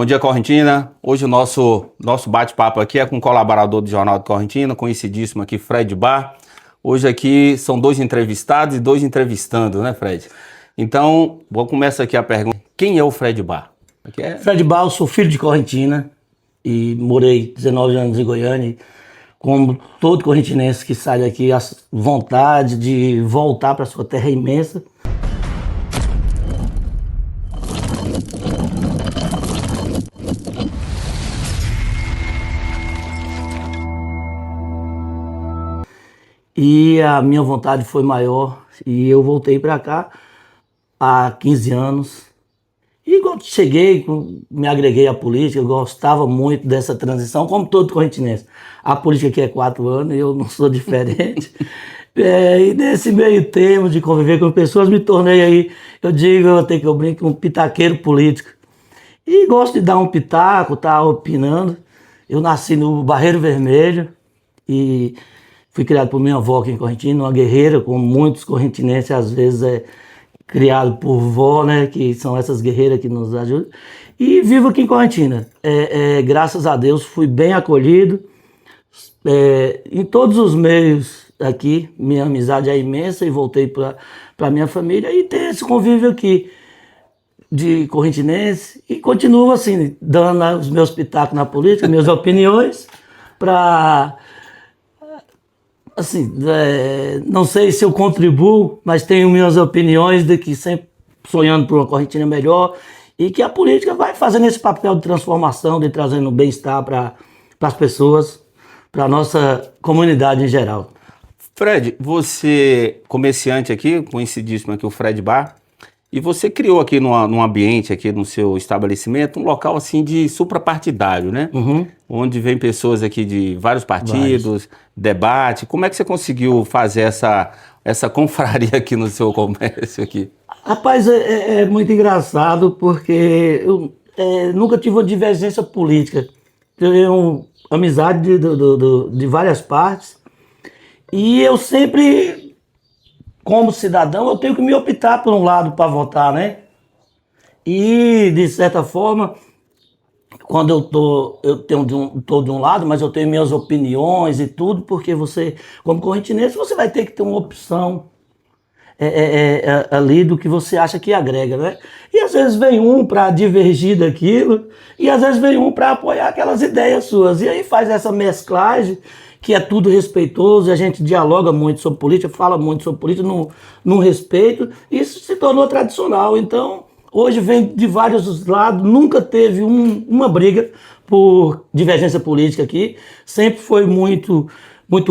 Bom dia, Correntina. Hoje o nosso bate-papo aqui é com um colaborador do Jornal de Correntina, conhecidíssimo aqui, Fred Bar. Hoje aqui são 2 entrevistados e 2 entrevistando, né, Fred? Então, vou começar aqui a pergunta. Quem é o Fred Bar? Fred Bar, eu sou filho de Correntina e morei 19 anos em Goiânia. E, como todo correntinense que sai daqui, a vontade de voltar para sua terra imensa. E a minha vontade foi maior e eu voltei para cá há 15 anos. E quando cheguei, me agreguei à política, eu gostava muito dessa transição, como todo correntinense. A política aqui é 4 anos e eu não sou diferente. E nesse meio termo de conviver com pessoas, me tornei aí, eu brinco, um pitaqueiro político. E gosto de dar um pitaco, tá opinando. Eu nasci no Barreiro Vermelho e fui criado por minha avó aqui em Correntina, uma guerreira, como muitos correntinenses às vezes criado por vó, né, que são essas guerreiras que nos ajudam. E vivo aqui em Correntina. Graças a Deus fui bem acolhido. Em todos os meios aqui, minha amizade é imensa e voltei para minha família e ter esse convívio aqui de correntinense e continuo assim, dando os meus pitacos na política, minhas opiniões, para... Assim, não sei se eu contribuo, mas tenho minhas opiniões de que sempre sonhando por uma Correntina melhor e que a política vai fazendo esse papel de transformação, de trazendo bem-estar para as pessoas, para a nossa comunidade em geral. Fred, você, comerciante aqui, conhecidíssimo aqui, o Fred Bar, e você criou aqui num ambiente aqui no seu estabelecimento um local assim de suprapartidário, né? Uhum. Onde vem pessoas aqui de vários partidos, debate. Como é que você conseguiu fazer essa confraria aqui no seu comércio aqui? Rapaz, é muito engraçado porque eu nunca tive uma divergência política. Tenho amizade de várias partes e eu sempre, como cidadão, eu tenho que me optar por um lado para votar, né? E, de certa forma, quando eu tô de um lado, mas eu tenho minhas opiniões e tudo, porque você, como correntinense, você vai ter que ter uma opção ali do que você acha que agrega, né? E às vezes vem um para divergir daquilo, e às vezes vem um para apoiar aquelas ideias suas. E aí faz essa mesclagem, que é tudo respeitoso, e a gente dialoga muito sobre política, fala muito sobre política, no respeito, e isso se tornou tradicional. Então, hoje vem de vários lados, nunca teve uma briga por divergência política aqui, sempre foi muito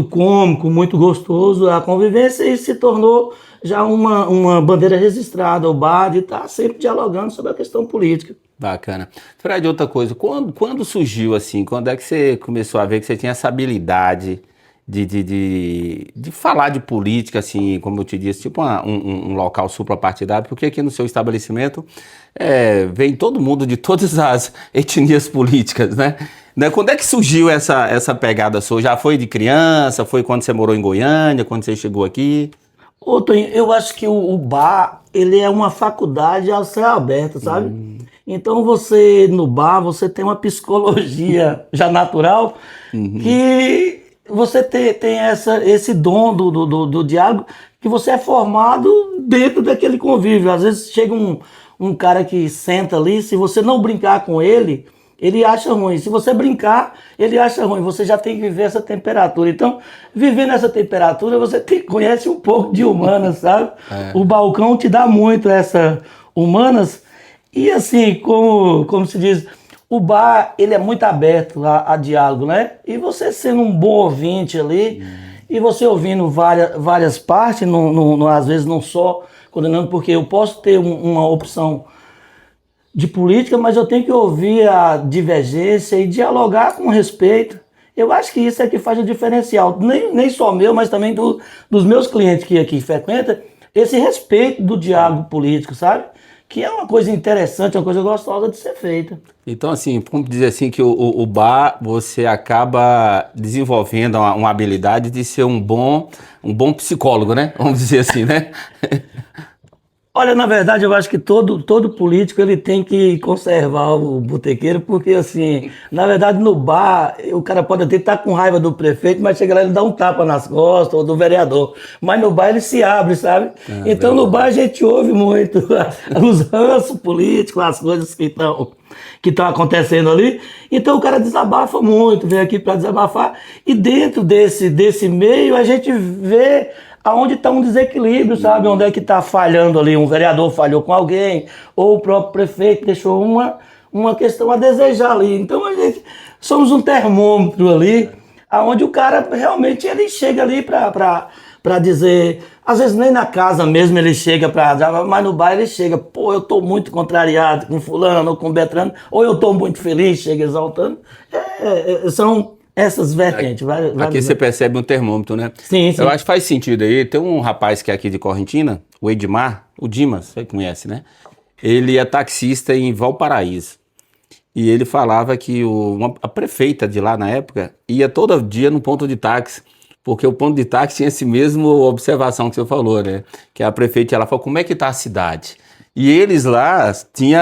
cômico, muito gostoso a convivência e se tornou já uma bandeira registrada, o bar, de estar sempre dialogando sobre a questão política. Bacana. Fred, outra coisa, quando surgiu assim, quando é que você começou a ver que você tinha essa habilidade de falar de política, assim, como eu te disse, tipo um local suprapartidário, porque aqui no seu estabelecimento vem todo mundo de todas as etnias políticas, né? Quando é que surgiu essa pegada sua? Já foi de criança? Foi quando você morou em Goiânia? Quando você chegou aqui? Ô, Toninho, eu acho que o bar, ele é uma faculdade ao céu aberto, sabe? Então você, no bar, você tem uma psicologia já natural, que você tem esse dom do diálogo, que você é formado dentro daquele convívio. Às vezes chega um cara que senta ali, se você não brincar com ele acha ruim. Se você brincar, ele acha ruim. Você já tem que viver essa temperatura. Então, viver nessa temperatura, você conhece um pouco de humanas, sabe? O balcão te dá muito essa humanas. E assim, como se diz, o bar, ele é muito aberto a diálogo, né? E você sendo um bom ouvinte ali, e você ouvindo várias partes, às vezes não só condenando, porque eu posso ter uma opção de política, mas eu tenho que ouvir a divergência e dialogar com respeito. Eu acho que isso é que faz o diferencial, nem só meu, mas também dos meus clientes que aqui frequentam, esse respeito do diálogo político, sabe? Que é uma coisa interessante, uma coisa gostosa de ser feita. Então, assim, vamos dizer assim que o bar, você acaba desenvolvendo uma habilidade de ser um bom psicólogo, né? Vamos dizer assim, né? Olha, na verdade, eu acho que todo político ele tem que conservar o botequeiro, porque assim, na verdade, no bar, o cara pode até estar com raiva do prefeito, mas chega lá e ele dá um tapa nas costas, ou do vereador. Mas no bar ele se abre, sabe? Então no bar a gente ouve muito os ranços políticos, as coisas que estão acontecendo ali. Então o cara desabafa muito, vem aqui para desabafar. E dentro desse meio a gente vê aonde está um desequilíbrio, sabe? Onde é que está falhando ali, um vereador falhou com alguém, ou o próprio prefeito deixou uma questão a desejar ali. Então a gente somos um termômetro ali, aonde o cara realmente ele chega ali para dizer, às vezes nem na casa mesmo ele chega mas no bar ele chega, pô, eu tô muito contrariado com fulano ou com Beltrano, ou eu tô muito feliz, chega exaltando. São essas vertentes. Aqui você percebe um termômetro, né? Sim, sim. Eu acho que faz sentido aí. Tem um rapaz que é aqui de Correntina, o Edmar, o Dimas, você conhece, né? Ele é taxista em Valparaíso. E ele falava que a prefeita de lá na época ia todo dia no ponto de táxi, porque o ponto de táxi tinha esse mesmo observação que você falou, né? Que a prefeita, ela falou, como é que tá a cidade? E eles lá tinham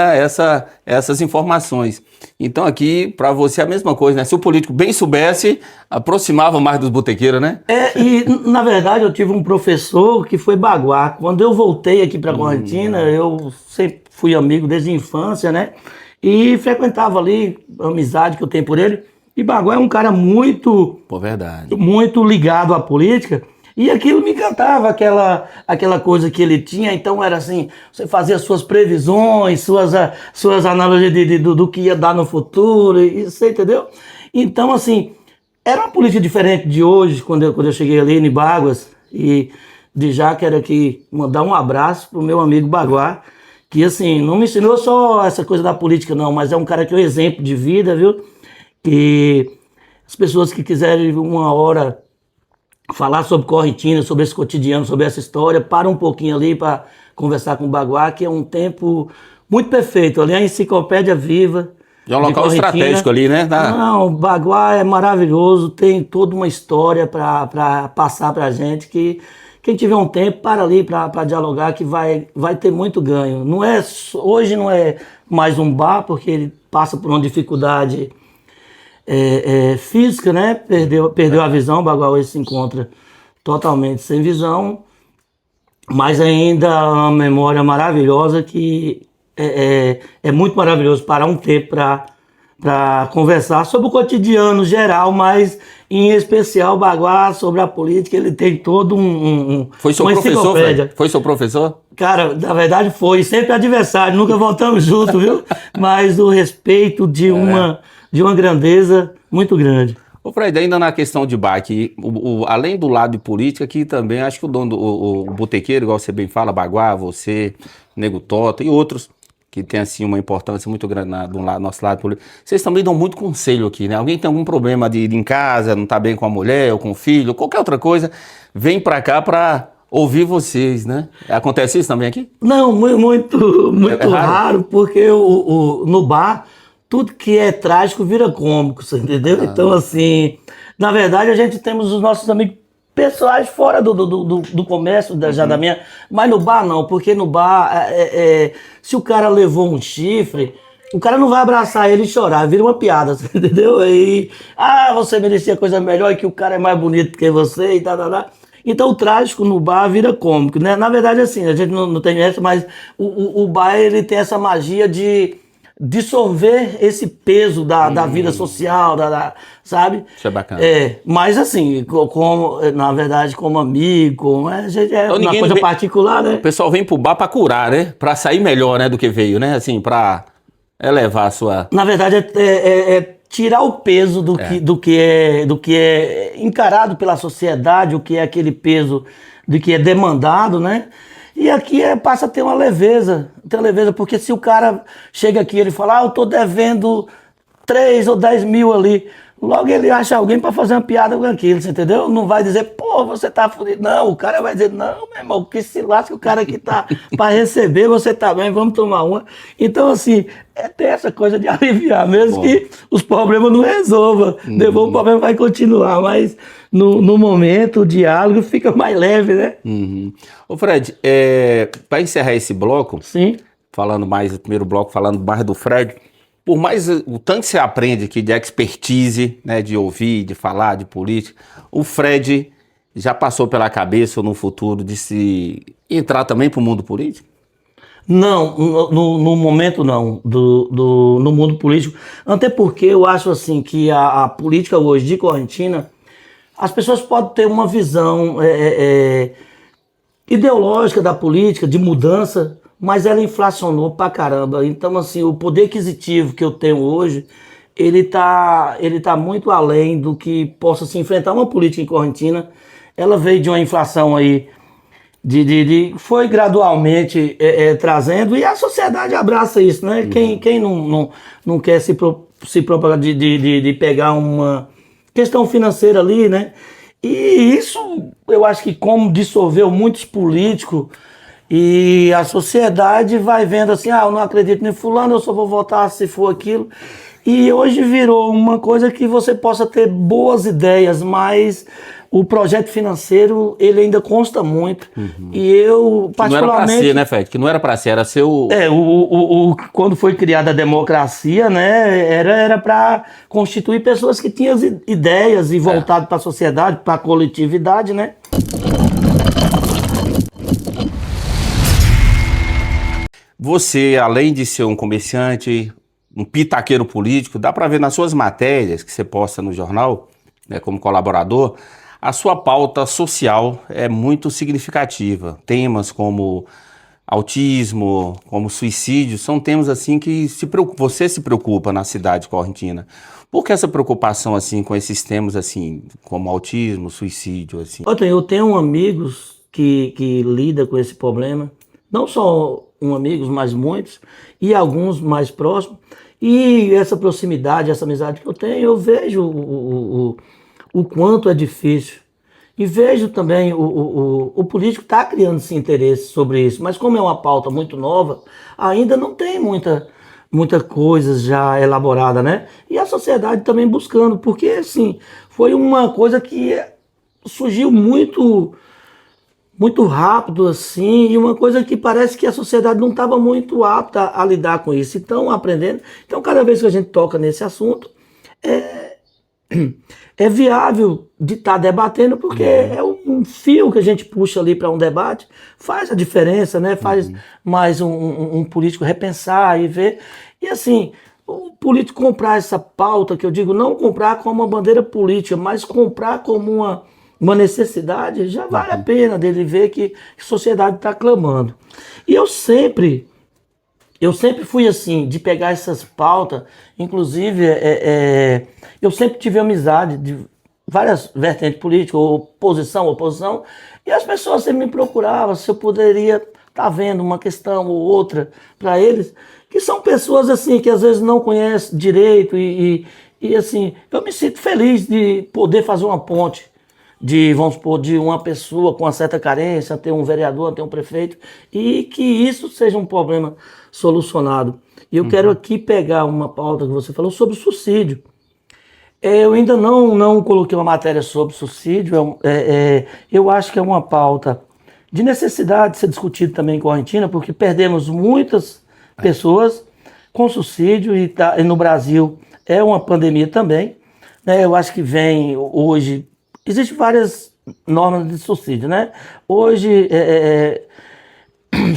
essas informações. Então aqui, para você, é a mesma coisa, né? Se o político bem soubesse, aproximava mais dos botequeiros, né? E na verdade eu tive um professor que foi baguá. Quando eu voltei aqui para Correntina, eu sempre fui amigo desde a infância, né? E frequentava ali, a amizade que eu tenho por ele. E Baguá é um cara muito, Pô, verdade. muito ligado à política. E aquilo me encantava, aquela coisa que ele tinha. Então era assim, você fazia suas previsões, suas analogias do que ia dar no futuro, e você entendeu? Então assim, era uma política diferente de hoje, quando eu cheguei ali em Baguas. E de já quero aqui mandar um abraço pro meu amigo Baguá, que assim, não me ensinou só essa coisa da política não, mas é um cara que é um exemplo de vida, viu? E as pessoas que quiserem uma hora falar sobre Correntina, sobre esse cotidiano, sobre essa história, para um pouquinho ali para conversar com o Baguá, que é um tempo muito perfeito. Ali é a enciclopédia viva. É um local estratégico ali, né? Não, o Baguá é maravilhoso, tem toda uma história para passar para a gente, que quem tiver um tempo, para ali para dialogar, que vai ter muito ganho. Hoje não é mais um bar, porque ele passa por uma dificuldade física, né? Perdeu a visão, o Baguá hoje se encontra totalmente sem visão, mas ainda é uma memória maravilhosa que é muito maravilhoso parar um tempo para conversar sobre o cotidiano geral, mas em especial o Baguá sobre a política. Ele tem todo Foi seu professor, Fred? Foi seu professor? Cara, na verdade foi, sempre adversário, nunca voltamos juntos, viu? Mas o respeito de uma grandeza muito grande. Ô Fred, ainda na questão de bar, aqui, além do lado de política, aqui também acho que o dono o botequeiro, igual você bem fala, Baguá, você, Nego Tota e outros, que tem assim uma importância muito grande do nosso lado político. Vocês também dão muito conselho aqui, né? Alguém tem algum problema de ir em casa, não tá bem com a mulher ou com o filho, qualquer outra coisa, vem pra cá pra ouvir vocês, né? Acontece isso também aqui? Não, muito raro, porque no bar tudo que é trágico vira cômico, você entendeu? Então, assim, na verdade, a gente temos os nossos amigos pessoais fora do comércio, já da minha, mas no bar não, porque no bar, se o cara levou um chifre, o cara não vai abraçar ele e chorar, vira uma piada, você entendeu? Aí, você merecia coisa melhor e que o cara é mais bonito que você e tal. Então o trágico no bar vira cômico, né? Na verdade, assim, a gente não tem essa, mas o bar, ele tem essa magia de dissolver esse peso da vida social, sabe? Isso é bacana. Mas assim, na verdade, como amigo, a gente é uma coisa particular, né? O pessoal vem pro bar pra curar, né? Pra sair melhor, né, do que veio, né? Assim, pra elevar a sua... Na verdade, tirar o peso do que é encarado pela sociedade, o que é aquele peso do que é demandado, né? E aqui passa a ter uma leveza, porque se o cara chega aqui e ele fala, eu tô devendo 3 ou 10 mil ali, logo ele acha alguém para fazer uma piada com aquilo, você entendeu? Não vai dizer, pô, você tá fudido. Não, o cara vai dizer, não, meu irmão, que se lasca o cara que tá para receber, você tá bem, vamos tomar uma. Então, assim, ter essa coisa de aliviar, mesmo que os problemas não resolvam. Depois o problema vai continuar, mas no momento o diálogo fica mais leve, né? Ô Fred, para encerrar esse bloco, Sim. falando mais do primeiro bloco, falando mais do Fred, por mais o tanto que você aprende aqui de expertise, né, de ouvir, de falar, de política, o Fred já passou pela cabeça ou no futuro de se entrar também para o mundo político? Não, no momento não, no mundo político, até porque eu acho assim que a política hoje de Correntina, as pessoas podem ter uma visão ideológica da política, de mudança, mas ela inflacionou pra caramba. Então, assim, o poder aquisitivo que eu tenho hoje, ele tá muito além do que possa se enfrentar uma política em Correntina. Ela veio de uma inflação aí, foi gradualmente trazendo, e a sociedade abraça isso, né? Quem não quer se propagar de pegar uma questão financeira ali, né? E isso, eu acho que como dissolveu muitos políticos, e a sociedade vai vendo assim, eu não acredito em fulano, eu só vou votar se for aquilo. E hoje virou uma coisa que você possa ter boas ideias, mas o projeto financeiro, ele ainda consta muito. E eu, particularmente... Não era para ser, né, Fred? Que não era para ser, era ser o... Quando foi criada a democracia, né, era para constituir pessoas que tinham ideias e voltado para a sociedade, para a coletividade, né? Você, além de ser um comerciante, um pitaqueiro político, dá para ver nas suas matérias que você posta no jornal, né, como colaborador, a sua pauta social é muito significativa. Temas como autismo, como suicídio, são temas assim que você se preocupa na cidade correntina. Por que essa preocupação assim com esses temas assim, como autismo, suicídio assim? Eu tenho amigos que lidam com esse problema, não só amigos, mas muitos, e alguns mais próximos. E essa proximidade, essa amizade que eu tenho, eu vejo o quanto é difícil. E vejo também o político está criando esse interesse sobre isso, mas como é uma pauta muito nova, ainda não tem muita coisa já elaborada, né? E a sociedade também buscando, porque assim, foi uma coisa que surgiu muito rápido assim, e uma coisa que parece que a sociedade não estava muito apta a lidar com isso. Então, aprendendo. Então, cada vez que a gente toca nesse assunto, é viável de estar debatendo, porque é um fio que a gente puxa ali para um debate, faz a diferença, né? Faz mais um político repensar e ver. E assim, o político comprar essa pauta, que eu digo, não comprar como uma bandeira política, mas comprar como uma necessidade, já vale a pena dele ver que a sociedade está clamando. E eu sempre fui assim, de pegar essas pautas, inclusive eu sempre tive amizade de várias vertentes políticas, oposição, e as pessoas sempre me procuravam se eu poderia estar vendo uma questão ou outra para eles, que são pessoas assim, que às vezes não conhecem direito, e assim, eu me sinto feliz de poder fazer uma ponte, vamos supor, de uma pessoa com uma certa carência, ter um vereador, ter um prefeito, e que isso seja um problema solucionado. E eu quero aqui pegar uma pauta que você falou sobre suicídio. Eu ainda não coloquei uma matéria sobre suicídio, eu acho que é uma pauta de necessidade de ser discutida também em Correntina, porque perdemos muitas pessoas com suicídio, e no Brasil é uma pandemia também, né? Eu acho que vem hoje... Existem várias normas de suicídio, né? Hoje,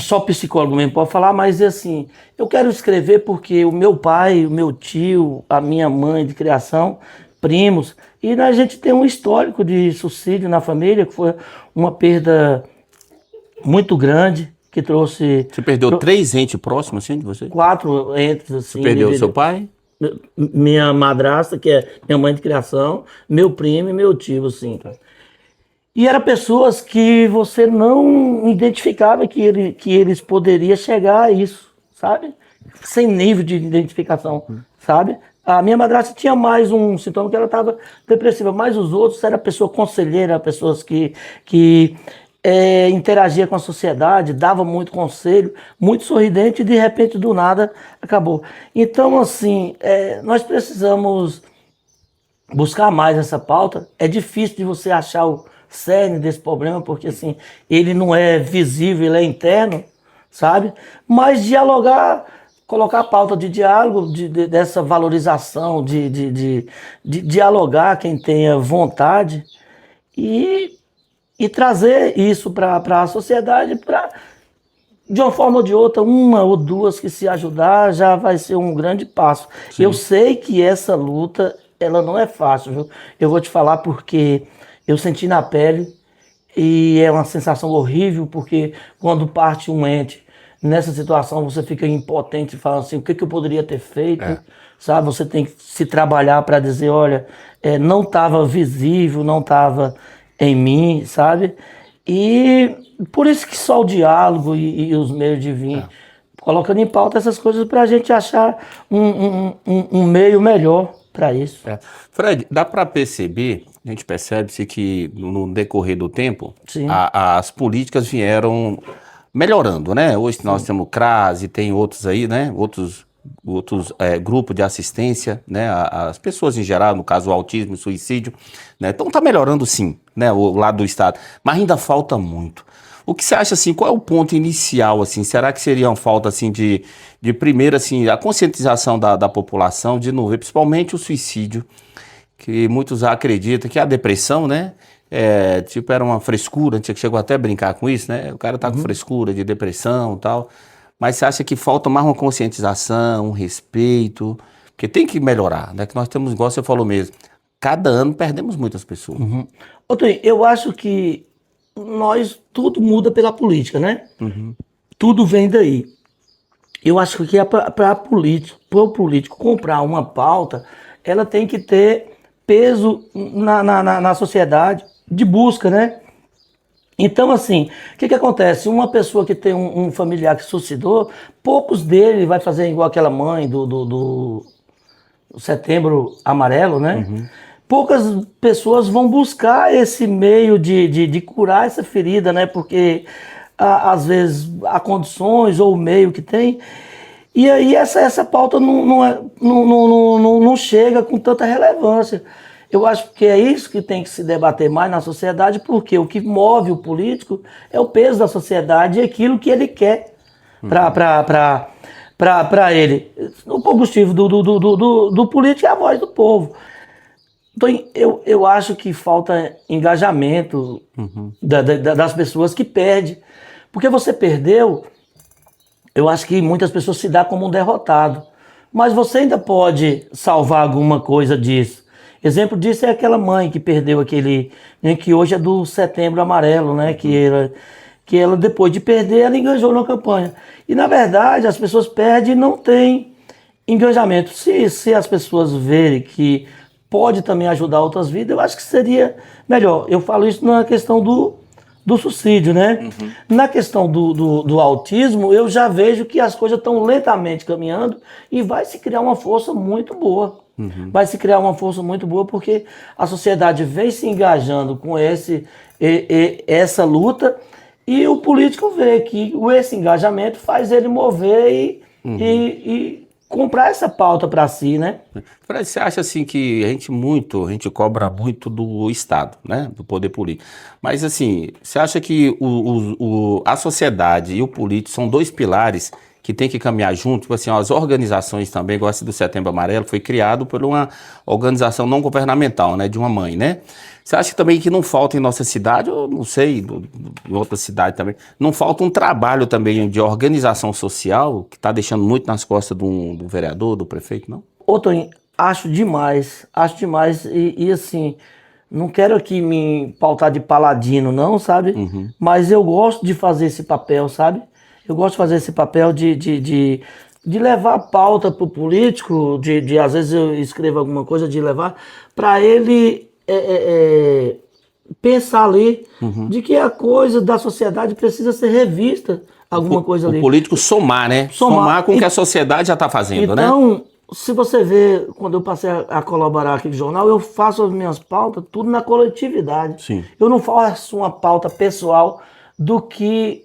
só psicólogo mesmo pode falar, mas assim, eu quero escrever porque o meu pai, o meu tio, a minha mãe de criação, primos, e a gente tem um histórico de suicídio na família, que foi uma perda muito grande, que trouxe... Você perdeu 3 entes próximos, assim, de você? 4 entes, assim. Você perdeu o seu pai? Minha madrasta, que é minha mãe de criação, meu primo e meu tio, assim. E eram pessoas que você não identificava que eles poderiam chegar a isso, sabe? Sem nível de identificação, sabe? A minha madrasta tinha mais um sintoma que ela estava depressiva, mas os outros era pessoa conselheira, pessoas que interagia com a sociedade, dava muito conselho, muito sorridente e de repente do nada acabou. Então, assim, nós precisamos buscar mais essa pauta. É difícil de você achar o cerne desse problema, porque assim, ele não é visível, ele é interno, sabe? Mas dialogar, colocar a pauta de diálogo, dessa valorização, de dialogar quem tenha vontade e trazer isso para a sociedade, para, de uma forma ou de outra, uma ou duas que se ajudar, já vai ser um grande passo. Sim. Eu sei que essa luta, ela não é fácil, viu? Eu vou te falar porque eu senti na pele e é uma sensação horrível, porque quando parte um ente nessa situação, você fica impotente, falando assim, o que eu poderia ter feito, sabe? Você tem que se trabalhar para dizer, olha, não estava visível, não estava em mim, sabe? E por isso que só o diálogo e os meios de vir, colocando em pauta essas coisas para a gente achar um meio melhor para isso. Fred, dá para perceber, a gente percebe-se que no decorrer do tempo, as políticas vieram melhorando, né? Hoje nós temos o CRAS e tem outros aí, né? Outros grupos de assistência, né? As pessoas em geral, no caso o autismo e suicídio, né? Então tá melhorando sim, né? O lado do Estado, mas ainda falta muito. O que você acha, assim, qual é o ponto inicial, assim? Será que seria uma falta, assim, de primeiro, assim, a conscientização da população, de novo, principalmente o suicídio, que muitos acreditam que a depressão, né? Era uma frescura, a gente chegou até a brincar com isso, né? O cara tá com frescura de depressão e tal, mas você acha que falta mais uma conscientização, um respeito, porque tem que melhorar, né? Que nós temos, igual você falou mesmo, cada ano perdemos muitas pessoas. Toninho, eu acho que tudo muda pela política, né? Tudo vem daí. Eu acho que para o político comprar uma pauta, ela tem que ter peso na sociedade de busca, né? Então, assim, o que acontece? Uma pessoa que tem um familiar que suicidou, poucos dele vai fazer igual aquela mãe do Setembro Amarelo, né? Poucas pessoas vão buscar esse meio de curar essa ferida, né? Porque às vezes há condições ou o meio que tem. E aí essa pauta não chega com tanta relevância. Eu acho que é isso que tem que se debater mais na sociedade, porque o que move o político é o peso da sociedade e aquilo que ele quer para ele. O combustível do político é a voz do povo. Então, eu acho que falta engajamento das pessoas que perdem. Porque você perdeu, eu acho que muitas pessoas se dão como um derrotado. Mas você ainda pode salvar alguma coisa disso. Exemplo disso é aquela mãe que perdeu aquele, né, que hoje é do Setembro Amarelo, né, que ela depois de perder, ela engajou na campanha. E na verdade as pessoas perdem e não tem engajamento. Se as pessoas verem que pode também ajudar outras vidas, eu acho que seria melhor. Eu falo isso na questão do suicídio, né? Na questão do autismo, eu já vejo que as coisas estão lentamente caminhando e vai se criar uma força muito boa. Vai se criar uma força muito boa porque a sociedade vem se engajando com essa luta e o político vê que esse engajamento faz ele mover e comprar essa pauta para si, né? Fred, você acha assim que a gente cobra muito do Estado, né? Do poder político. Mas assim, você acha que a sociedade e o político são dois pilares que tem que caminhar junto? Tipo assim, as organizações também, igual essa do Setembro Amarelo, foi criado por uma organização não governamental, né? De uma mãe, né? Você acha também que não falta em nossa cidade, ou não sei, em outra cidade também, não falta um trabalho também de organização social que está deixando muito nas costas do vereador, do prefeito, não? Toninho, acho demais e assim, não quero aqui me pautar de paladino não, sabe? Mas eu gosto de fazer esse papel, sabe? Eu gosto de fazer esse papel de levar a pauta para o político, às vezes eu escrevo alguma coisa, de levar para ele pensar ali de que a coisa da sociedade precisa ser revista, alguma coisa ali. O político somar, né? Somar com o que a sociedade já está fazendo, né? Então, se você vê, quando eu passei a colaborar aqui no jornal, eu faço as minhas pautas tudo na coletividade. Sim. Eu não faço uma pauta pessoal do que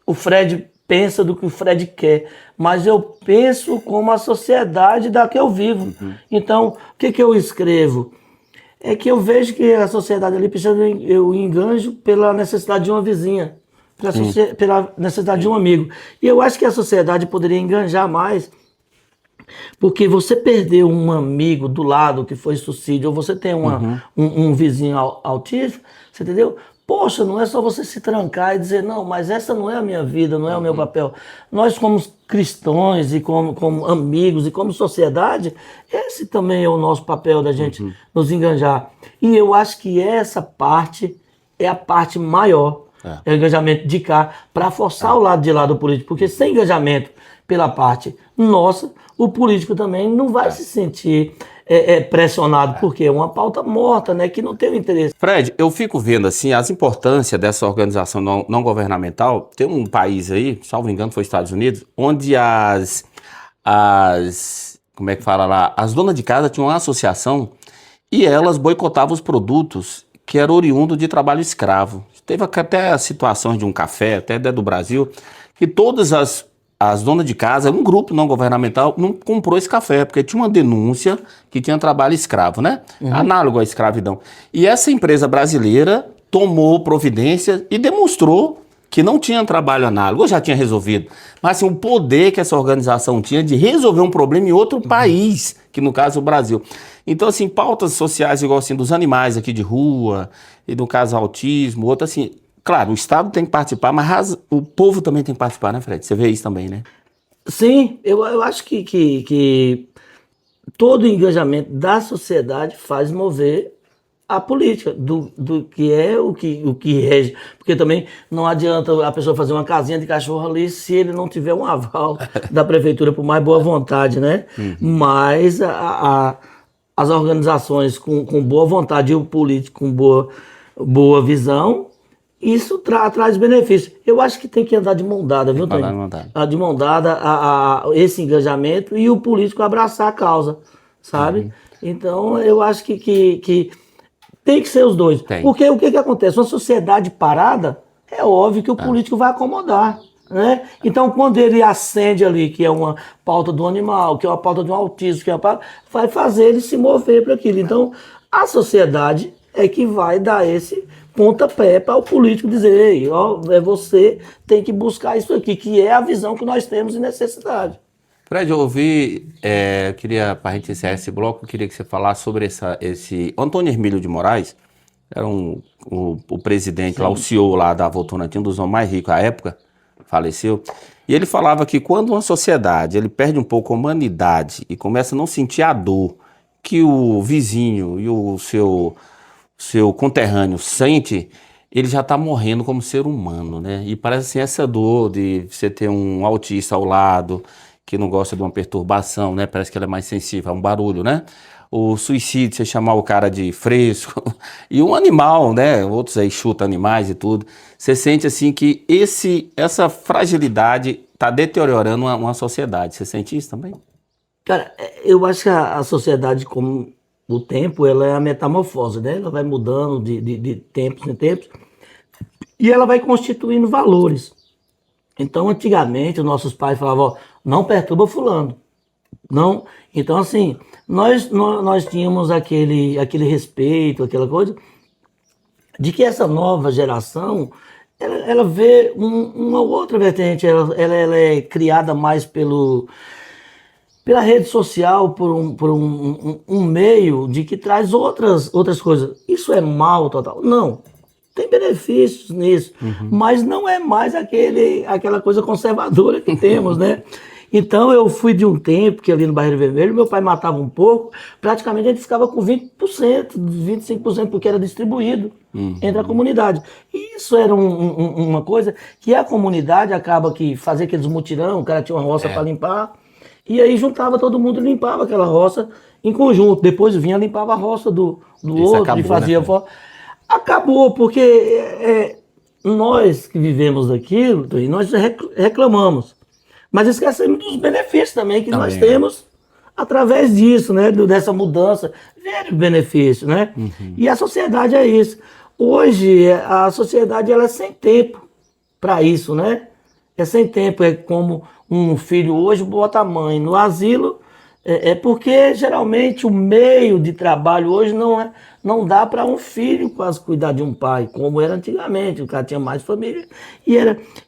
o Fred pensa, do que o Fred quer, mas eu penso como a sociedade da que eu vivo. Então, o que eu escrevo? É que eu vejo que a sociedade ali precisa, eu enganjo pela necessidade de uma vizinha, pela necessidade de um amigo. E eu acho que a sociedade poderia enganjar mais, porque você perdeu um amigo do lado que foi suicídio, ou você tem um vizinho autista, você entendeu? Poxa, não é só você se trancar e dizer, não, mas essa não é a minha vida, não é o meu papel. Nós, como cristãos e como amigos e como sociedade, esse também é o nosso papel da gente nos enganjar. E eu acho que essa parte é a parte maior, é o engajamento de cá, para forçar o lado de lá do político, porque sem engajamento pela parte nossa, o político também não vai se sentir pressionado, porque é uma pauta morta, né, que não tem o interesse. Fred, eu fico vendo assim as importâncias dessa organização não governamental. Tem um país aí, salvo engano, foi Estados Unidos, onde como é que fala lá, as donas de casa tinham uma associação e elas boicotavam os produtos que eram oriundos de trabalho escravo. Teve até situações de um café, até do Brasil, que todas as donas de casa, um grupo não governamental, não comprou esse café, porque tinha uma denúncia que tinha trabalho escravo, né? Análogo à escravidão. E essa empresa brasileira tomou providência e demonstrou que não tinha trabalho análogo, ou já tinha resolvido. Mas assim, o poder que essa organização tinha de resolver um problema em outro país, que no caso é o Brasil. Então, assim, pautas sociais igual assim, dos animais aqui de rua, e no caso autismo, outro assim... Claro, o Estado tem que participar, mas o povo também tem que participar, né, Fred? Você vê isso também, né? Sim, eu acho que todo o engajamento da sociedade faz mover a política, do que é o que rege. Porque também não adianta a pessoa fazer uma casinha de cachorro ali se ele não tiver um aval da prefeitura, por mais boa vontade, né? Mas as organizações com boa vontade e o político com boa visão, isso traz benefícios. Eu acho que tem que andar de mão dada, viu, Tony? De mão dada esse engajamento e o político abraçar a causa, sabe? Então, eu acho que tem que ser os dois. Porque o que acontece? Uma sociedade parada, é óbvio que o político vai acomodar, né? Então, quando ele acende ali, que é uma pauta do animal, que é uma pauta de um autismo, que é uma pauta, vai fazer ele se mover para aquilo. Então, a sociedade é que vai dar esse pontapé para o político dizer, ei, ó, você tem que buscar isso aqui, que é a visão que nós temos de necessidade. Fred, eu ouvi, queria, para a gente encerrar esse bloco, eu queria que você falasse sobre esse Antônio Hermílio de Moraes, era o presidente lá, o CEO lá da Votorantim, um dos homens mais ricos à época, faleceu, e ele falava que quando uma sociedade, ele perde um pouco a humanidade e começa a não sentir a dor que o vizinho e o seu conterrâneo sente, ele já está morrendo como ser humano, né? E parece assim, essa dor de você ter um autista ao lado, que não gosta de uma perturbação, né? Parece que ele é mais sensível a um barulho, né? O suicídio, você chamar o cara de fresco. E um animal, né? Outros aí chutam animais e tudo. Você sente assim que essa fragilidade está deteriorando uma sociedade. Você sente isso também? Cara, eu acho que a sociedade, como o tempo, ela é a metamorfose, né? Ela vai mudando de tempos em tempos e ela vai constituindo valores. Então, antigamente, os nossos pais falavam, ó, não perturba fulano. Não. Então, assim, nós tínhamos aquele respeito, aquela coisa, de que essa nova geração, ela vê uma outra vertente, ela é criada mais pela rede social, por um meio de que traz outras coisas. Isso é mal total? Não. Tem benefícios nisso, mas não é mais aquela coisa conservadora que temos, né? Então eu fui de um tempo que ali no Barreiro Vermelho, meu pai matava um porco, praticamente a gente ficava com 20%, 25%, porque era distribuído entre a comunidade. E isso era uma coisa que a comunidade acaba que fazia aqueles mutirão, o cara tinha uma roça para limpar, e aí juntava todo mundo e limpava aquela roça em conjunto. Depois vinha limpava a roça do outro, acabou, e fazia... Né? Acabou, porque nós que vivemos daquilo, nós reclamamos. Mas esquecemos dos benefícios também que nós temos através disso, né? Dessa mudança, vieram benefícios, né? E a sociedade é isso. Hoje, a sociedade ela é sem tempo para isso, né? É sem tempo, é como um filho hoje bota a mãe no asilo, é porque geralmente o meio de trabalho hoje não dá para um filho quase cuidar de um pai, como era antigamente, o cara tinha mais família.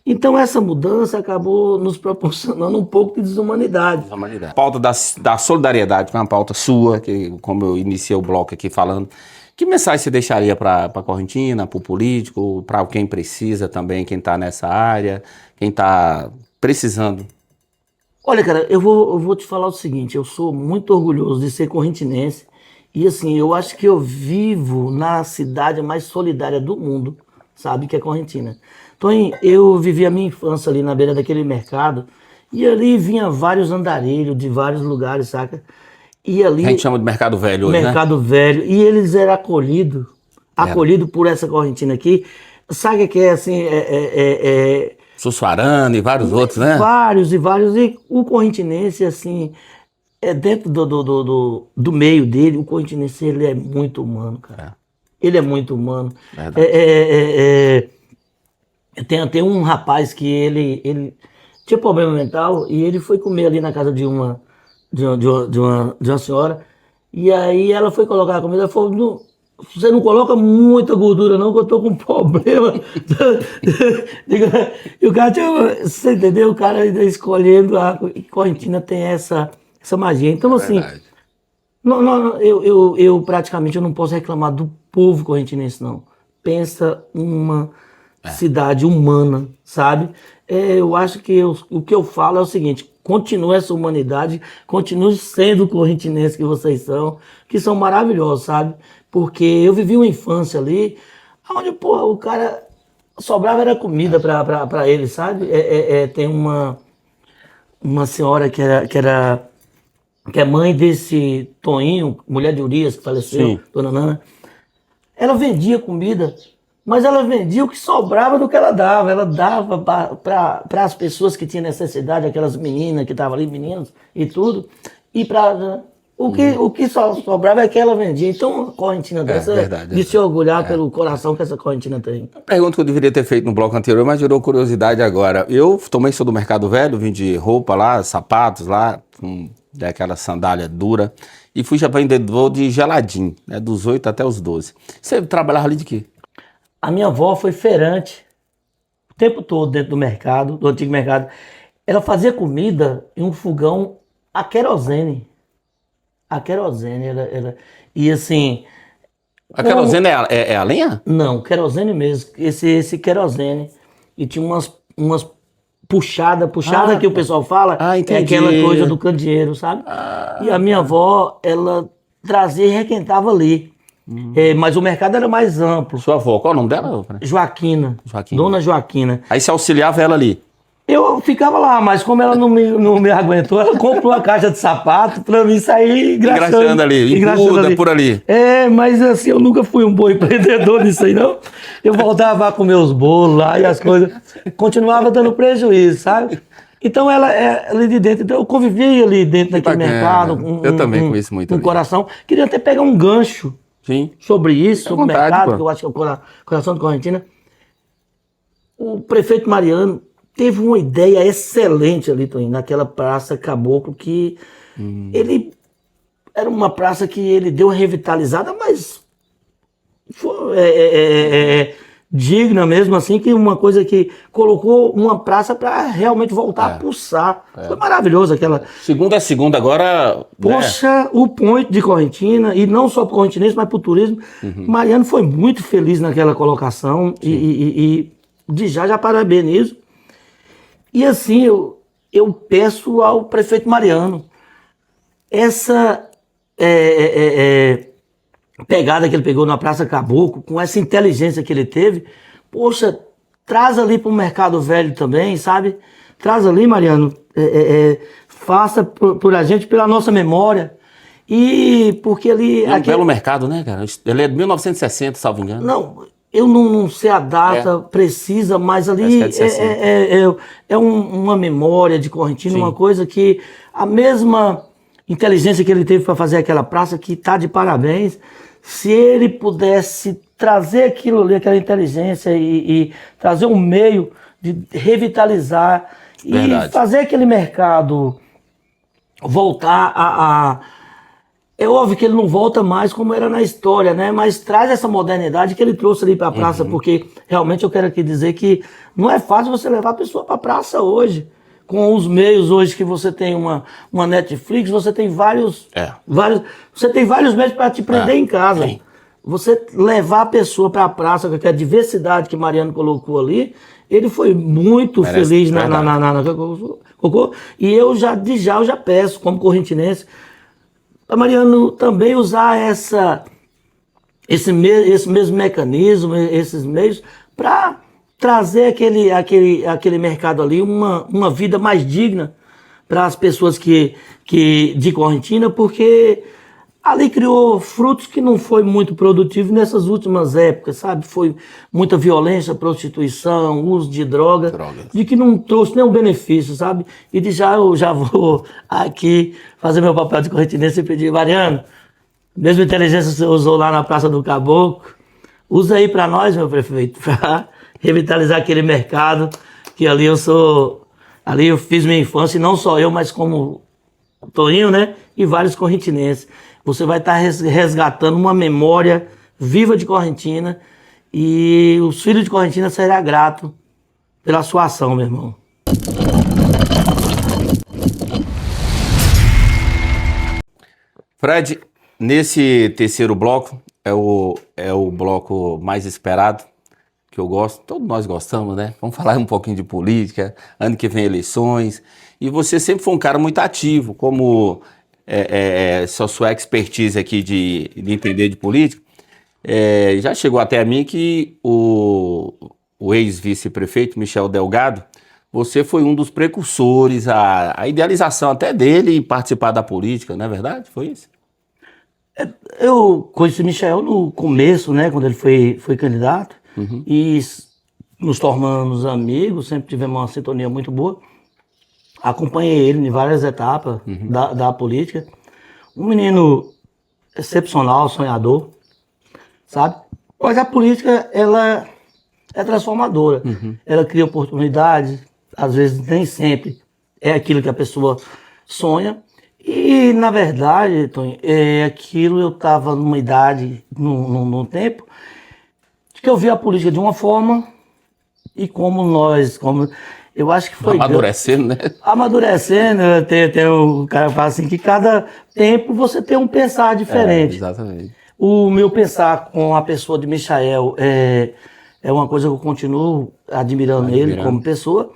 Então essa mudança acabou nos proporcionando um pouco de desumanidade. A pauta da solidariedade, que é uma pauta sua, que como eu iniciei o bloco aqui falando, que mensagem você deixaria para a Correntina, para o político, para quem precisa também, quem está nessa área, quem está precisando? Olha, cara, eu vou te falar o seguinte, eu sou muito orgulhoso de ser correntinense e assim, eu acho que eu vivo na cidade mais solidária do mundo, sabe, que é Correntina. Então, eu vivi a minha infância ali na beira daquele mercado e ali vinha vários andarilhos de vários lugares, saca? E ali, A gente chama de Mercado Velho hoje, né? Mercado Velho, e eles eram acolhidos por essa Correntina aqui. Sabe o que é assim, Sussuarana e vários outros, né? vários e vários, e o correntinense, assim, dentro do meio dele, o correntinense, ele é muito humano, cara. Ele é muito humano. Verdade. Tem um rapaz que ele tinha problema mental e ele foi comer ali na casa de uma senhora, e aí ela foi colocar a comida, ela falou, "Não, você não coloca muita gordura não, que eu tô com problema." E o cara tinha, você entendeu? O cara ainda escolhendo a Correntina tem essa magia. Então, assim, Verdade. eu praticamente eu não posso reclamar do povo correntinense, não. Pensa uma cidade humana, sabe? Eu acho que o que eu falo é o seguinte, continue essa humanidade, continue sendo correntinense que vocês são, que são maravilhosos, sabe? Porque eu vivi uma infância ali, onde, porra, o cara sobrava era comida pra ele, sabe? Tem uma senhora que é mãe desse Toninho, mulher de Urias, que faleceu, Sim. dona Nana. Ela vendia comida, mas ela vendia o que sobrava do que ela dava. Ela dava para as pessoas que tinham necessidade, aquelas meninas que estavam ali, meninos e tudo. E o que só sobrava é que ela vendia. Então, uma correntina dessa verdade, de se orgulhar pelo coração que essa correntina tem. Pergunta que eu deveria ter feito no bloco anterior, mas gerou curiosidade agora. Eu também sou do Mercado Velho, vim de roupa lá, sapatos lá, daquela sandália dura, e fui já vendedor de geladim, né, dos 8 até os 12. Você trabalhava ali de quê? A minha avó foi feirante o tempo todo dentro do mercado, do antigo mercado. Ela fazia comida em um fogão a querosene. A querosene, e assim... A querosene é a lenha? Não, querosene mesmo, esse querosene. E tinha umas puxada que o pessoal fala, é entendi. aquela coisa do candeeiro, sabe? E a minha avó, ela trazia e requentava ali. Mas o mercado era mais amplo. Sua avó, qual é o nome dela? Joaquina, Joaquina. Dona Joaquina. Aí você auxiliava ela ali. Eu ficava lá, mas como ela não me aguentou, ela comprou uma caixa de sapato pra mim sair Engraxando ali, embuda por ali. Mas assim, eu nunca fui um bom empreendedor nisso aí, não. Eu voltava a comer os bolos lá e as coisas. Continuava dando prejuízo, sabe? Então ela ali de dentro, então eu convivia ali dentro daquele mercado. Eu também conheço muito um ali. coração. Queria até pegar um gancho Sim. sobre isso, sobre o vontade, mercado, pô. que eu acho que é o coração de Correntina. O prefeito Mariano teve uma ideia excelente ali, Toninho, naquela praça Caboclo, que ele era uma praça que ele deu uma revitalizada, mas foi, digna mesmo, assim, que uma coisa que colocou uma praça para realmente voltar a pulsar. Foi maravilhoso aquela. Segunda a segunda agora. Poxa, o point de Correntina, e não só para o correntinense, mas para o turismo. Mariano foi muito feliz naquela colocação e de já parabenizo. E assim, eu peço ao prefeito Mariano, essa pegada que ele pegou na Praça Caboclo, com essa inteligência que ele teve, poxa, traz ali para o Mercado Velho também, sabe? Traz ali, Mariano, faça por a gente, pela nossa memória. E porque ali... É um belo mercado, né, cara? Ele é de 1960, salvo engano. Não, eu não sei a data precisa, mas ali é uma memória de Correntina, uma coisa que a mesma inteligência que ele teve para fazer aquela praça, que está de parabéns. Se ele pudesse trazer aquilo ali, aquela inteligência e trazer um meio de revitalizar Verdade. e fazer aquele mercado voltar a... É óbvio que ele não volta mais como era na história, né? Mas traz essa modernidade que ele trouxe ali para a praça, porque realmente eu quero aqui dizer que não é fácil você levar a pessoa para a praça hoje. Com os meios hoje que você tem uma Netflix, você tem você tem vários meios para te prender em casa. Sim. Você levar a pessoa para a praça, com a diversidade que Mariano colocou ali, ele foi muito Merece, feliz verdade. e eu já peço, como correntinense, para Mariano também usar esse mesmo mecanismo, esses meios, para trazer aquele mercado ali, uma vida mais digna para as pessoas de Correntina, porque ali criou frutos que não foi muito produtivo nessas últimas épocas, sabe? Foi muita violência, prostituição, uso de drogas. De que não trouxe nenhum benefício, sabe? E eu já vou aqui fazer meu papel de correntinense e pedir, Mariano, mesmo inteligência que você usou lá na Praça do Caboclo, usa aí para nós, meu prefeito, para revitalizar aquele mercado, que ali eu fiz minha infância, e não só eu, mas como Toninho, né? E vários correntinenses. Você vai estar resgatando uma memória viva de Correntina e os filhos de Correntina serão gratos pela sua ação, meu irmão. Fred, nesse terceiro bloco, é o bloco mais esperado, que eu gosto, todos nós gostamos, né? Vamos falar um pouquinho de política, ano que vem eleições, e você sempre foi um cara muito ativo, como sua expertise aqui de entender de política, já chegou até a mim que o ex-vice-prefeito Michel Delgado, você foi um dos precursores, a idealização até dele em participar da política, não é verdade? Foi isso? Eu conheci o Michel no começo, né, quando ele foi candidato, e nos tornamos amigos, sempre tivemos uma sintonia muito boa. Acompanhei ele em várias etapas da política. Um menino excepcional, sonhador, sabe? Mas a política, ela é transformadora. Ela cria oportunidades, às vezes nem sempre é aquilo que a pessoa sonha. E, na verdade, Tony, aquilo eu estava numa idade, num tempo, que eu vi a política de uma forma e eu acho que foi... Amadurecendo, né? Amadurecendo, tem o cara que fala assim, que cada tempo você tem um pensar diferente. Exatamente. O meu pensar com a pessoa de Michael é uma coisa que eu continuo admirando ele como pessoa.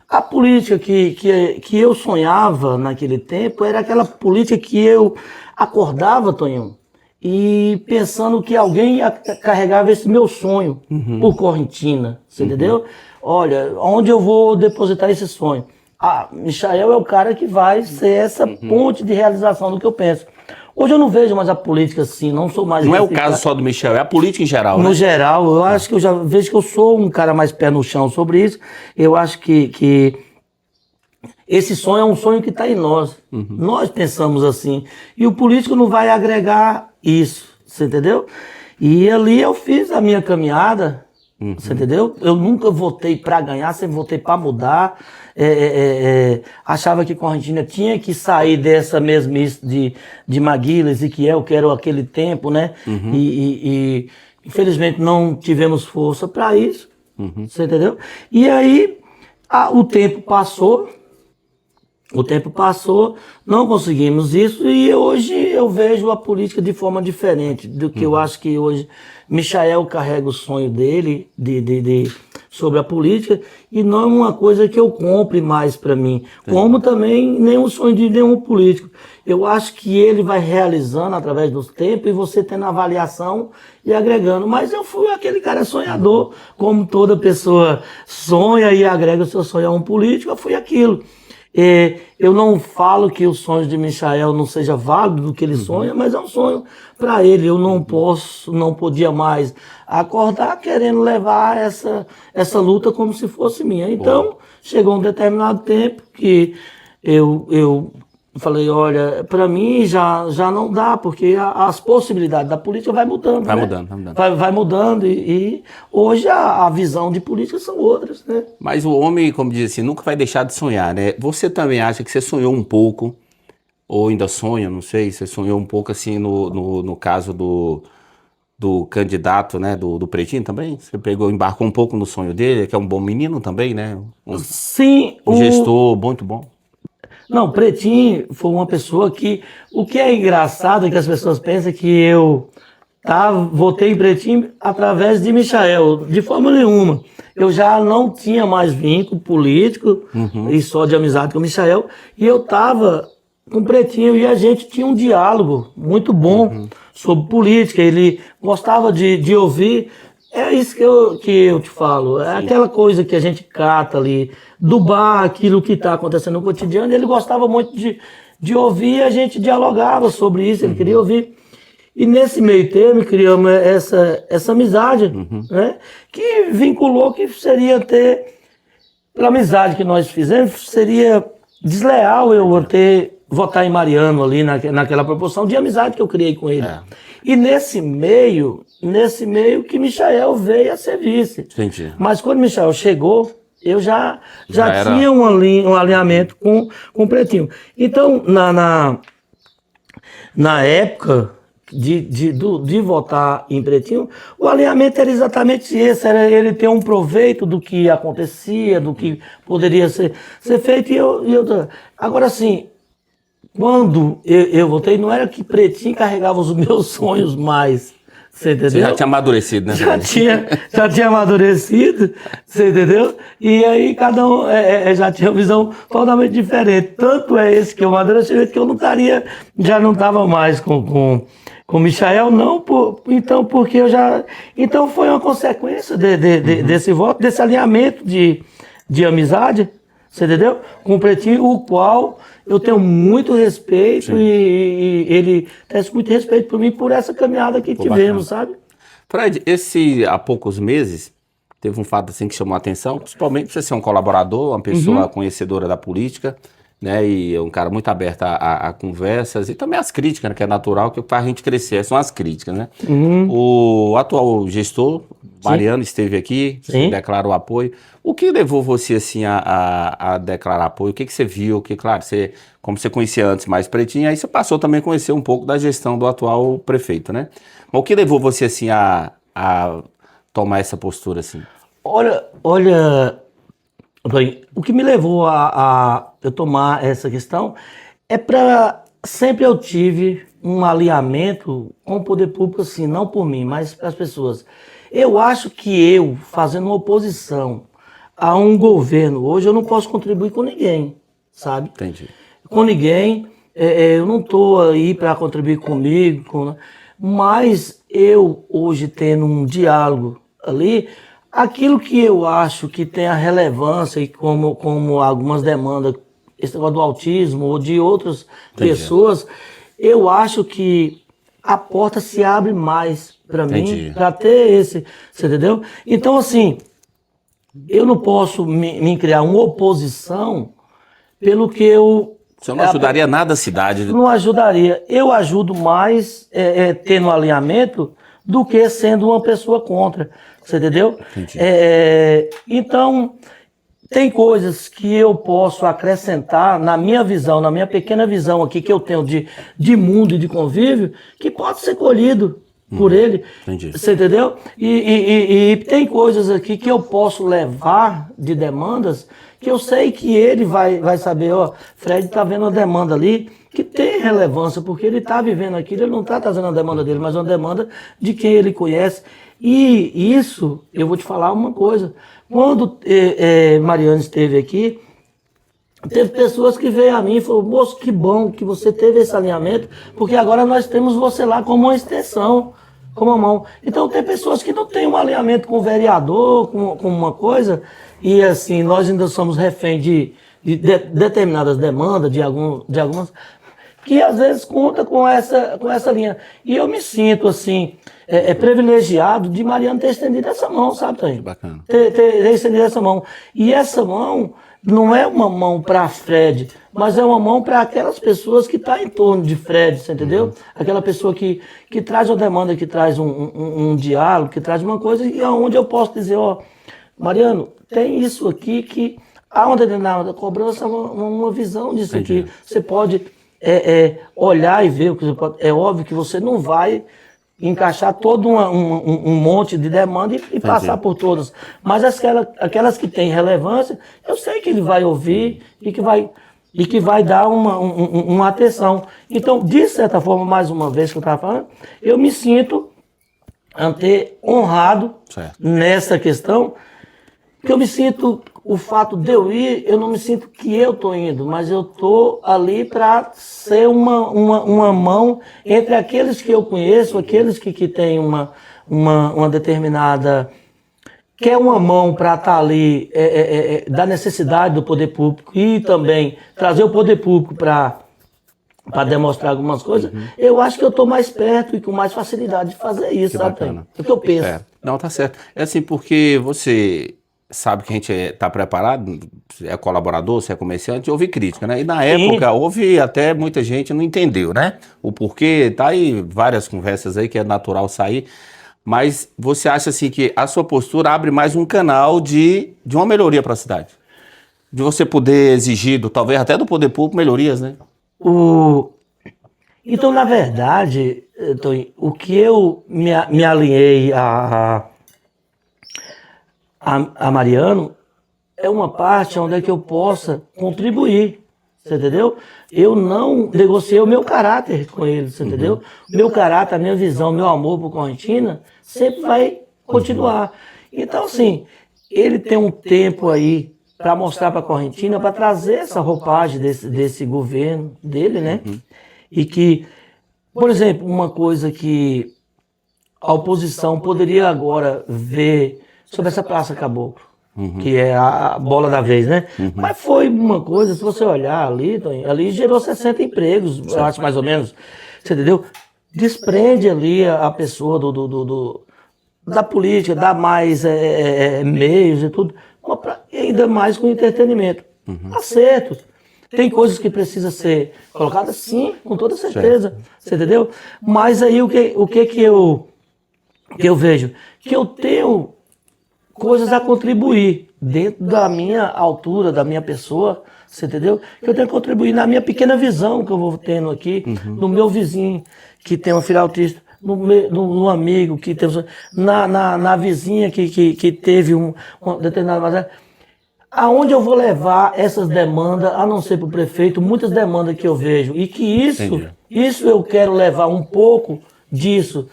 A política que eu sonhava naquele tempo era aquela política que eu acordava, Tonhão, e pensando que alguém carregava esse meu sonho por Correntina, você entendeu? Olha, onde eu vou depositar esse sonho? Michael é o cara que vai ser essa ponte de realização do que eu penso. Hoje eu não vejo mais a política assim, não sou mais... Não é o caso só do Michel, é a política em geral, No né? geral, eu acho que eu já vejo que eu sou um cara mais pé no chão sobre isso. Eu acho que esse sonho é um sonho que está em nós. Nós pensamos assim. E o político não vai agregar isso, você entendeu? E ali eu fiz a minha caminhada, você entendeu? Eu nunca votei para ganhar, sempre votei para mudar. Achava que Correntina tinha que sair dessa mesmice de Maguila, Ezequiel, que era aquele tempo, né? E infelizmente não tivemos força para isso, você entendeu? E aí o tempo passou, não conseguimos isso e hoje eu vejo a política de forma diferente do que eu acho que hoje Michael carrega o sonho dele sobre a política e não é uma coisa que eu compre mais para mim, como também nenhum sonho de nenhum político. Eu acho que ele vai realizando através dos tempos e você tendo avaliação e agregando. Mas eu fui aquele cara sonhador, como toda pessoa sonha e agrega o seu sonho a um político, eu fui aquilo. Eu não falo que os sonhos de Michael não seja válido do que ele sonha, mas é um sonho para ele. Eu não podia mais acordar querendo levar essa luta como se fosse minha. Então, chegou um determinado tempo que eu Eu falei, olha, para mim já não dá, porque as possibilidades da política vai mudando, Vai né? mudando, vai mudando. Vai mudando e hoje a visão de política são outras, né? Mas o homem, como diz assim, nunca vai deixar de sonhar, né? Você também acha que você sonhou um pouco, ou ainda sonha, não sei, você sonhou um pouco assim no caso do candidato, né? Do Pretinho também? Você embarcou um pouco no sonho dele, que é um bom menino também, né? Sim, Um gestor muito bom. Não, Pretinho foi uma pessoa que... O que é engraçado é que as pessoas pensam que eu votei em Pretinho através de Michael, de forma nenhuma. Eu já não tinha mais vínculo político e só de amizade com o Michael, e eu estava com o Pretinho e a gente tinha um diálogo muito bom sobre política. Ele gostava de ouvir. É isso que eu te falo, é aquela coisa que a gente cata ali, do bar, aquilo que está acontecendo no cotidiano. Ele gostava muito de ouvir e a gente dialogava sobre isso, ele queria ouvir. E nesse meio termo criamos essa amizade, né? Que vinculou que seria pela amizade que nós fizemos, seria desleal eu votar em Mariano ali naquela proporção de amizade que eu criei com ele. É. E nesse meio que Michael veio a ser vice. Entendi. Mas quando Michael chegou, eu já era... tinha um alinhamento com o Pretinho. Então, na época de votar em Pretinho, o alinhamento era exatamente esse, era ele ter um proveito do que acontecia, do que poderia ser feito. Agora, assim, quando eu votei, não era que Pretinho carregava os meus sonhos mais, você entendeu? Você já tinha amadurecido, né? Já tinha amadurecido, você entendeu? E aí cada um já tinha uma visão totalmente diferente. Tanto é esse que eu amadureci, que eu já não estava mais com Michael, não, porque então foi uma consequência desse voto, desse alinhamento de amizade, você entendeu? Com o Pretinho, o qual eu tenho muito respeito e ele tem muito respeito por mim por essa caminhada que tivemos, sabe? Fred, há poucos meses, teve um fato assim que chamou a atenção, principalmente você ser um colaborador, uma pessoa conhecedora da política, né, e um cara muito aberto a conversas e também as críticas, né, que é natural, que faz a gente crescer, são as críticas, né? O atual gestor, Mariano, esteve aqui, declarou apoio. O que levou você, assim, a declarar apoio? O que você viu? Que, claro, como você conhecia antes mais Pretinho, aí você passou também a conhecer um pouco da gestão do atual prefeito, né? Mas o que levou você, assim, a tomar essa postura, assim? Olha, o que me levou a eu tomar essa questão é sempre eu tive um alinhamento com o poder público, assim, não por mim, mas para as pessoas. Eu acho que fazendo uma oposição a um governo, hoje eu não posso contribuir com ninguém, sabe? Entendi. Com ninguém, eu não estou aí para contribuir comigo, mas eu hoje tendo um diálogo ali, aquilo que eu acho que tem a relevância e como algumas demandas, esse negócio do autismo ou de outras pessoas, eu acho que a porta se abre mais para mim, para ter esse, você entendeu? Então, assim, eu não posso me criar uma oposição pelo que Você não ajudaria nada a cidade. Não ajudaria. Eu ajudo mais tendo alinhamento do que sendo uma pessoa contra. Você entendeu? Então, tem coisas que eu posso acrescentar na minha visão, na minha pequena visão aqui que eu tenho de mundo e de convívio, que pode ser colhido por ele. Entendi. Você entendeu? E tem coisas aqui que eu posso levar de demandas que eu sei que ele vai saber, ó, Fred está vendo uma demanda ali que tem relevância, porque ele está vivendo aquilo, ele não está trazendo a demanda dele, mas uma demanda de quem ele conhece. E isso, eu vou te falar uma coisa, quando Mariano esteve aqui, teve pessoas que veio a mim e falaram, moço, que bom que você teve esse alinhamento, porque agora nós temos você lá como uma extensão, como a mão. Então tem pessoas que não têm um alinhamento com o vereador, com uma coisa, e assim, nós ainda somos refém de determinadas demandas, de algumas, que às vezes conta com essa linha. E eu me sinto assim, privilegiado de Mariano ter estendido essa mão, sabe, Tânia? Bacana. Ter estendido essa mão. E essa mão não é uma mão para Fred, mas é uma mão para aquelas pessoas que estão em torno de Fred, você entendeu? Aquela pessoa que traz uma demanda, que traz um diálogo, que traz uma coisa e onde eu posso dizer, ó, Mariano, tem isso aqui que há uma determinada cobrança, uma visão disso aqui. Você pode olhar e ver o que você pode. É óbvio que você não vai encaixar todo um monte de demanda e passar por todas. Mas aquelas que têm relevância, eu sei que ele vai ouvir e que vai dar uma atenção. Então, de certa forma, mais uma vez que eu estava falando, eu me sinto honrado nessa questão, que eu me sinto, o fato de eu ir, eu não me sinto que eu estou indo, mas eu estou ali para ser uma mão entre aqueles que eu conheço, aqueles que têm uma determinada... que é uma mão para estar ali da necessidade do poder público e também trazer o poder público para demonstrar algumas coisas, eu acho que eu estou mais perto e com mais facilidade de fazer isso, que sabe? bacana. É o que eu penso. Não, tá certo. É assim, porque você sabe que a gente está preparado, é colaborador, você é comerciante, houve crítica, né? E na época houve até muita gente não entendeu, né? O porquê, tá aí várias conversas aí que é natural sair, mas você acha assim que a sua postura abre mais um canal de uma melhoria para a cidade? De você poder exigir, talvez até do poder público, melhorias, né? Então, na verdade, Tony, o que eu me alinhei a Mariano é uma parte onde é que eu possa contribuir, você entendeu? Eu não negociei o meu caráter com ele, você entendeu? O meu caráter, a minha visão, meu amor por Correntina sempre vai continuar. Então, assim, ele tem um tempo aí para mostrar para a Correntina, para trazer essa roupagem desse governo dele, né? E que, por exemplo, uma coisa que a oposição poderia agora ver sobre essa Praça Caboclo, que é a bola da vez, né? Mas foi uma coisa, se você olhar ali, Tony, ali gerou 60 empregos, eu acho mais ou menos, você entendeu? Desprende ali a pessoa da política, dá mais meios e tudo, e ainda mais com entretenimento. Acertos. Tem coisas que precisam ser colocadas, sim, com toda certeza, você entendeu? Mas aí o que eu vejo? Que eu tenho coisas a contribuir dentro da minha altura, da minha pessoa, você entendeu? Que eu tenho que contribuir na minha pequena visão que eu vou tendo aqui, no meu vizinho que tem uma filha autista, no amigo que teve, na vizinha que teve uma determinada... Aonde eu vou levar essas demandas, a não ser para o prefeito, muitas demandas que eu vejo, e que isso eu quero levar um pouco disso,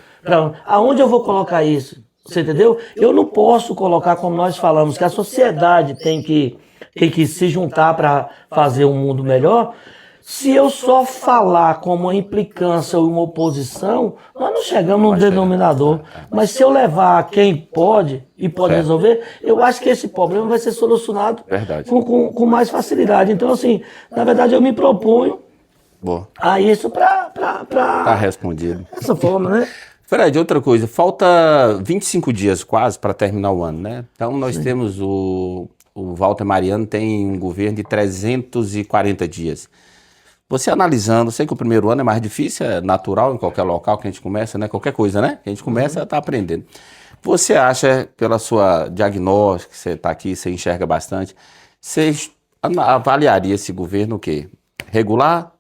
aonde eu vou colocar isso? Você entendeu? Eu não posso colocar, como nós falamos, que a sociedade tem que se juntar para fazer um mundo melhor. Se eu só falar como uma implicância ou uma oposição, nós não chegamos num denominador. Mas se eu levar quem pode e pode resolver, eu acho que esse problema vai ser solucionado com mais facilidade. Então, assim, na verdade, eu me proponho a isso para... Tá respondido. Dessa forma, né? Fred, outra coisa, falta 25 dias quase para terminar o ano, né? Então nós temos o Walter Mariano tem um governo de 340 dias. Você analisando, sei que o primeiro ano é mais difícil, é natural em qualquer local que a gente começa, né? Qualquer coisa, né? Que a gente começa a estar aprendendo. Você acha, pela sua diagnóstico, você está aqui, você enxerga bastante, você avaliaria esse governo o quê? Regular?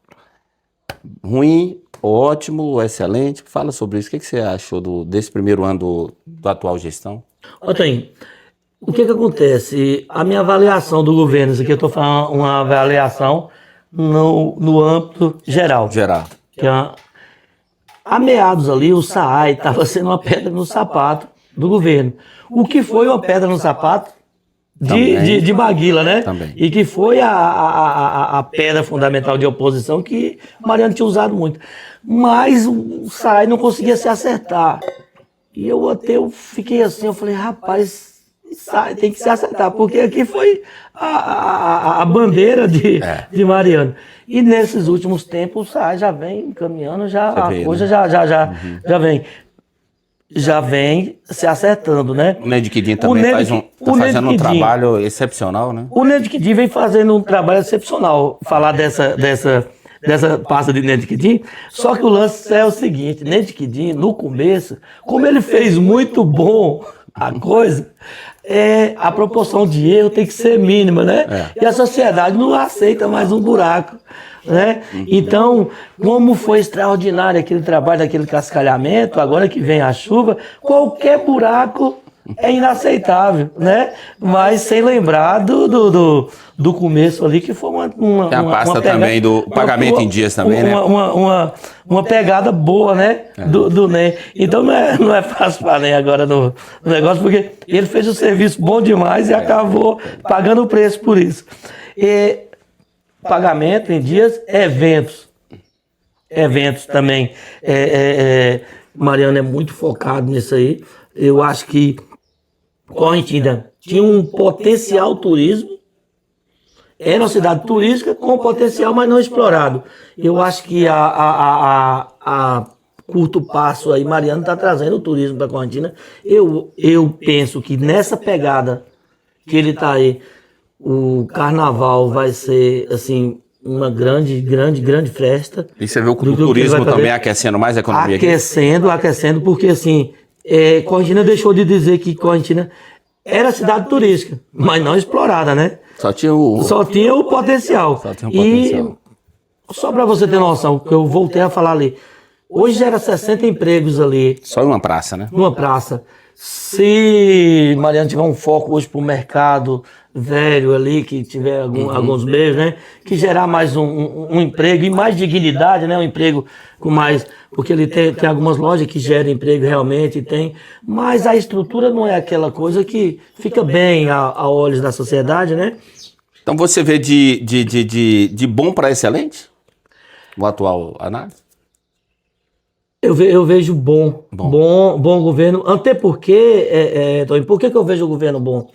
Ruim? Ótimo, excelente. Fala sobre isso. O que você achou desse primeiro ano da atual gestão? Otávio, o que acontece? A minha avaliação do governo, isso aqui eu estou falando uma avaliação no âmbito geral. Que a meados ali, o SAAI estava sendo uma pedra no sapato do governo. O que foi uma pedra no sapato de Maguila, né? Também. E que foi a pedra fundamental de oposição que Mariano tinha usado muito. Mas o SAAI não conseguia se acertar. E eu fiquei assim, eu falei, rapaz, tem que se acertar, porque aqui foi a bandeira de Mariano. E nesses últimos tempos o SAAI já vem caminhando, a coisa já vem. já vem se acertando, né? O Ned Quidinho também tá fazendo um trabalho excepcional, né? O Ned Quidinho vem fazendo um trabalho excepcional. Falar dessa pasta de Ned Quidinho, só que o lance é o seguinte, Ned Quidinho, no começo, como ele fez muito bom a coisa, a proporção de erro tem que ser mínima, né? E a sociedade não aceita mais um buraco, né? Então, como foi extraordinário aquele trabalho, aquele cascalhamento, agora que vem a chuva, qualquer buraco é inaceitável, né? Mas sem lembrar do começo ali, que foi uma tem a pasta pegada, também do pagamento em dias também, né? Uma pegada boa, né? Do NEM. Então não é fácil para NEM agora no negócio, porque ele fez um serviço bom demais e acabou pagando o preço por isso. E pagamento em dias, eventos também. Mariano é muito focado nisso aí. Eu acho que Correntina tinha um potencial turismo, era uma cidade turística com potencial, mas não explorado. Eu acho que a curto passo aí, Mariano está trazendo o turismo para Correntina. Eu penso que nessa pegada que ele está aí, o carnaval vai ser assim uma grande festa. E você vê o turismo também aquecendo mais a economia aqui? Aquecendo, porque assim, Correntina deixou de dizer que Correntina era cidade turística, mas não explorada, né? Só tinha o potencial. E só para você ter noção, que eu voltei a falar ali, hoje era 60 empregos ali. Só em uma praça, né? Numa praça. Se Mariano tiver um foco hoje para o mercado velho ali, que tiver alguns meios, né? Que gerar mais um emprego e mais dignidade, né? Um emprego com mais... Porque ele tem algumas lojas que geram emprego realmente, mas a estrutura não é aquela coisa que fica bem a olhos da sociedade, né? Então você vê de bom para excelente? O atual análise? Eu vejo bom governo, até porque, Tony, por que eu vejo o governo bom?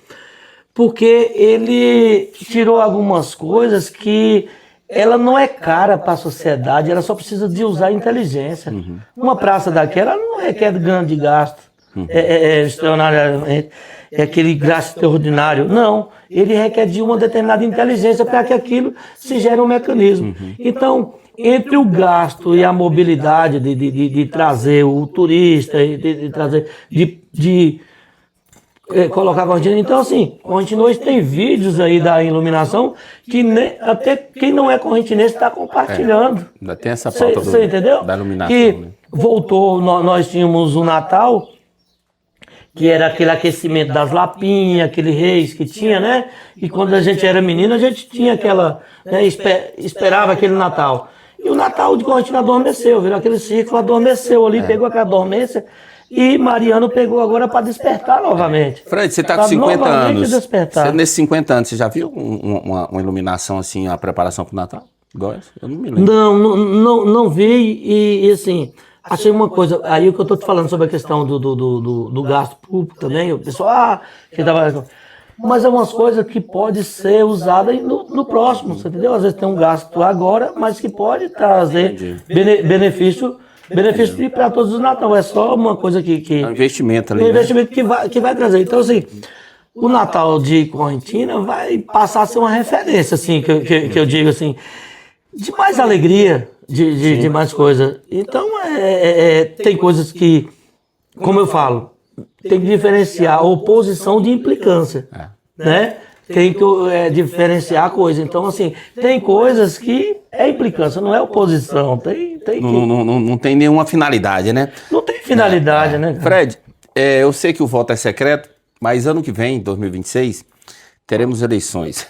Porque ele tirou algumas coisas que ela não é cara para a sociedade, ela só precisa de usar inteligência. Uma praça daquela não requer grande gasto, extraordinariamente, aquele gasto extraordinário. Não, ele requer de uma determinada inteligência para que aquilo se gere um mecanismo. Então, entre o gasto e a mobilidade de trazer o turista, de colocar Correntina. Então, assim, Correntina hoje tem vídeos aí da iluminação que até quem não é correntinense está compartilhando. Ainda tem essa pauta Você entendeu? Da iluminação. Que né? Voltou, nós tínhamos o Natal, que era aquele aquecimento das lapinhas, aquele reis que tinha, né? E quando a gente era menino, a gente tinha aquela, né, esperava aquele Natal. E o Natal de Correntina adormeceu, virou aquele ciclo, adormeceu ali, pegou aquela dormência. E Mariano pegou agora para despertar novamente. Fred, você está com 50 anos. Nesses 50 anos, você já viu uma iluminação assim, a preparação para o Natal? Igual essa? Eu não me lembro. Não vi e assim, achei uma coisa, aí o que eu estou te falando sobre a questão do gasto público também, o pessoal, que trabalha. Mas é umas coisas que pode ser usada no próximo, você entendeu? Às vezes tem um gasto agora, mas que pode trazer benefício para todos os Natal. É só uma coisa que é um investimento ali. Um investimento que vai trazer. Então, assim, o Natal de Correntina vai passar a ser uma referência, assim, que eu digo assim, de mais alegria, de mais coisa. Então, tem coisas que, como eu falo, tem que diferenciar oposição de implicância, né? Tem que diferenciar a coisa. Então, assim, tem coisas que é implicância, não é oposição. Não tem nenhuma finalidade, né? Não tem finalidade, né? Fred, eu sei que o voto é secreto, mas ano que vem, 2026, teremos eleições.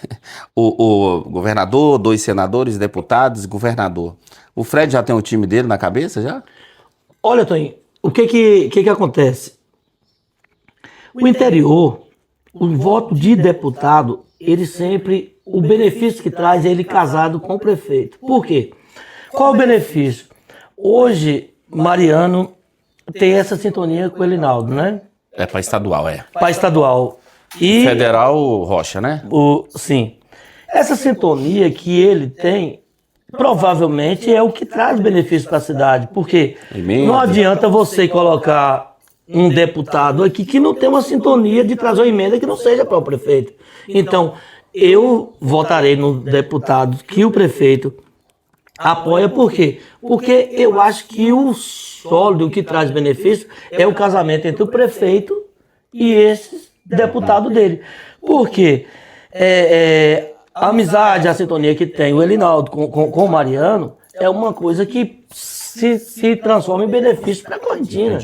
O governador, 2 senadores, deputados, governador. O Fred já tem o time dele na cabeça, já? Olha, Toninho, o que acontece? O interior, o voto de deputado, ele sempre, o benefício que traz é ele casado com o prefeito. Por quê? Qual o benefício? Hoje, Mariano tem essa sintonia com o Elinaldo, né? É para estadual, Para estadual. E federal, Rocha, né? Sim. Essa sintonia que ele tem, provavelmente é o que traz benefício para a cidade. Porque não adianta você colocar um deputado aqui que não tem uma sintonia de trazer uma emenda que não seja para o prefeito. Então, eu votarei no deputado que o prefeito apoia. Por quê? Porque eu acho que o sólido que traz benefício é o casamento entre o prefeito e esse deputado dele. Por quê? A amizade, a sintonia que tem o Elinaldo com o Mariano é uma coisa que se transforma em benefício para a Correntina.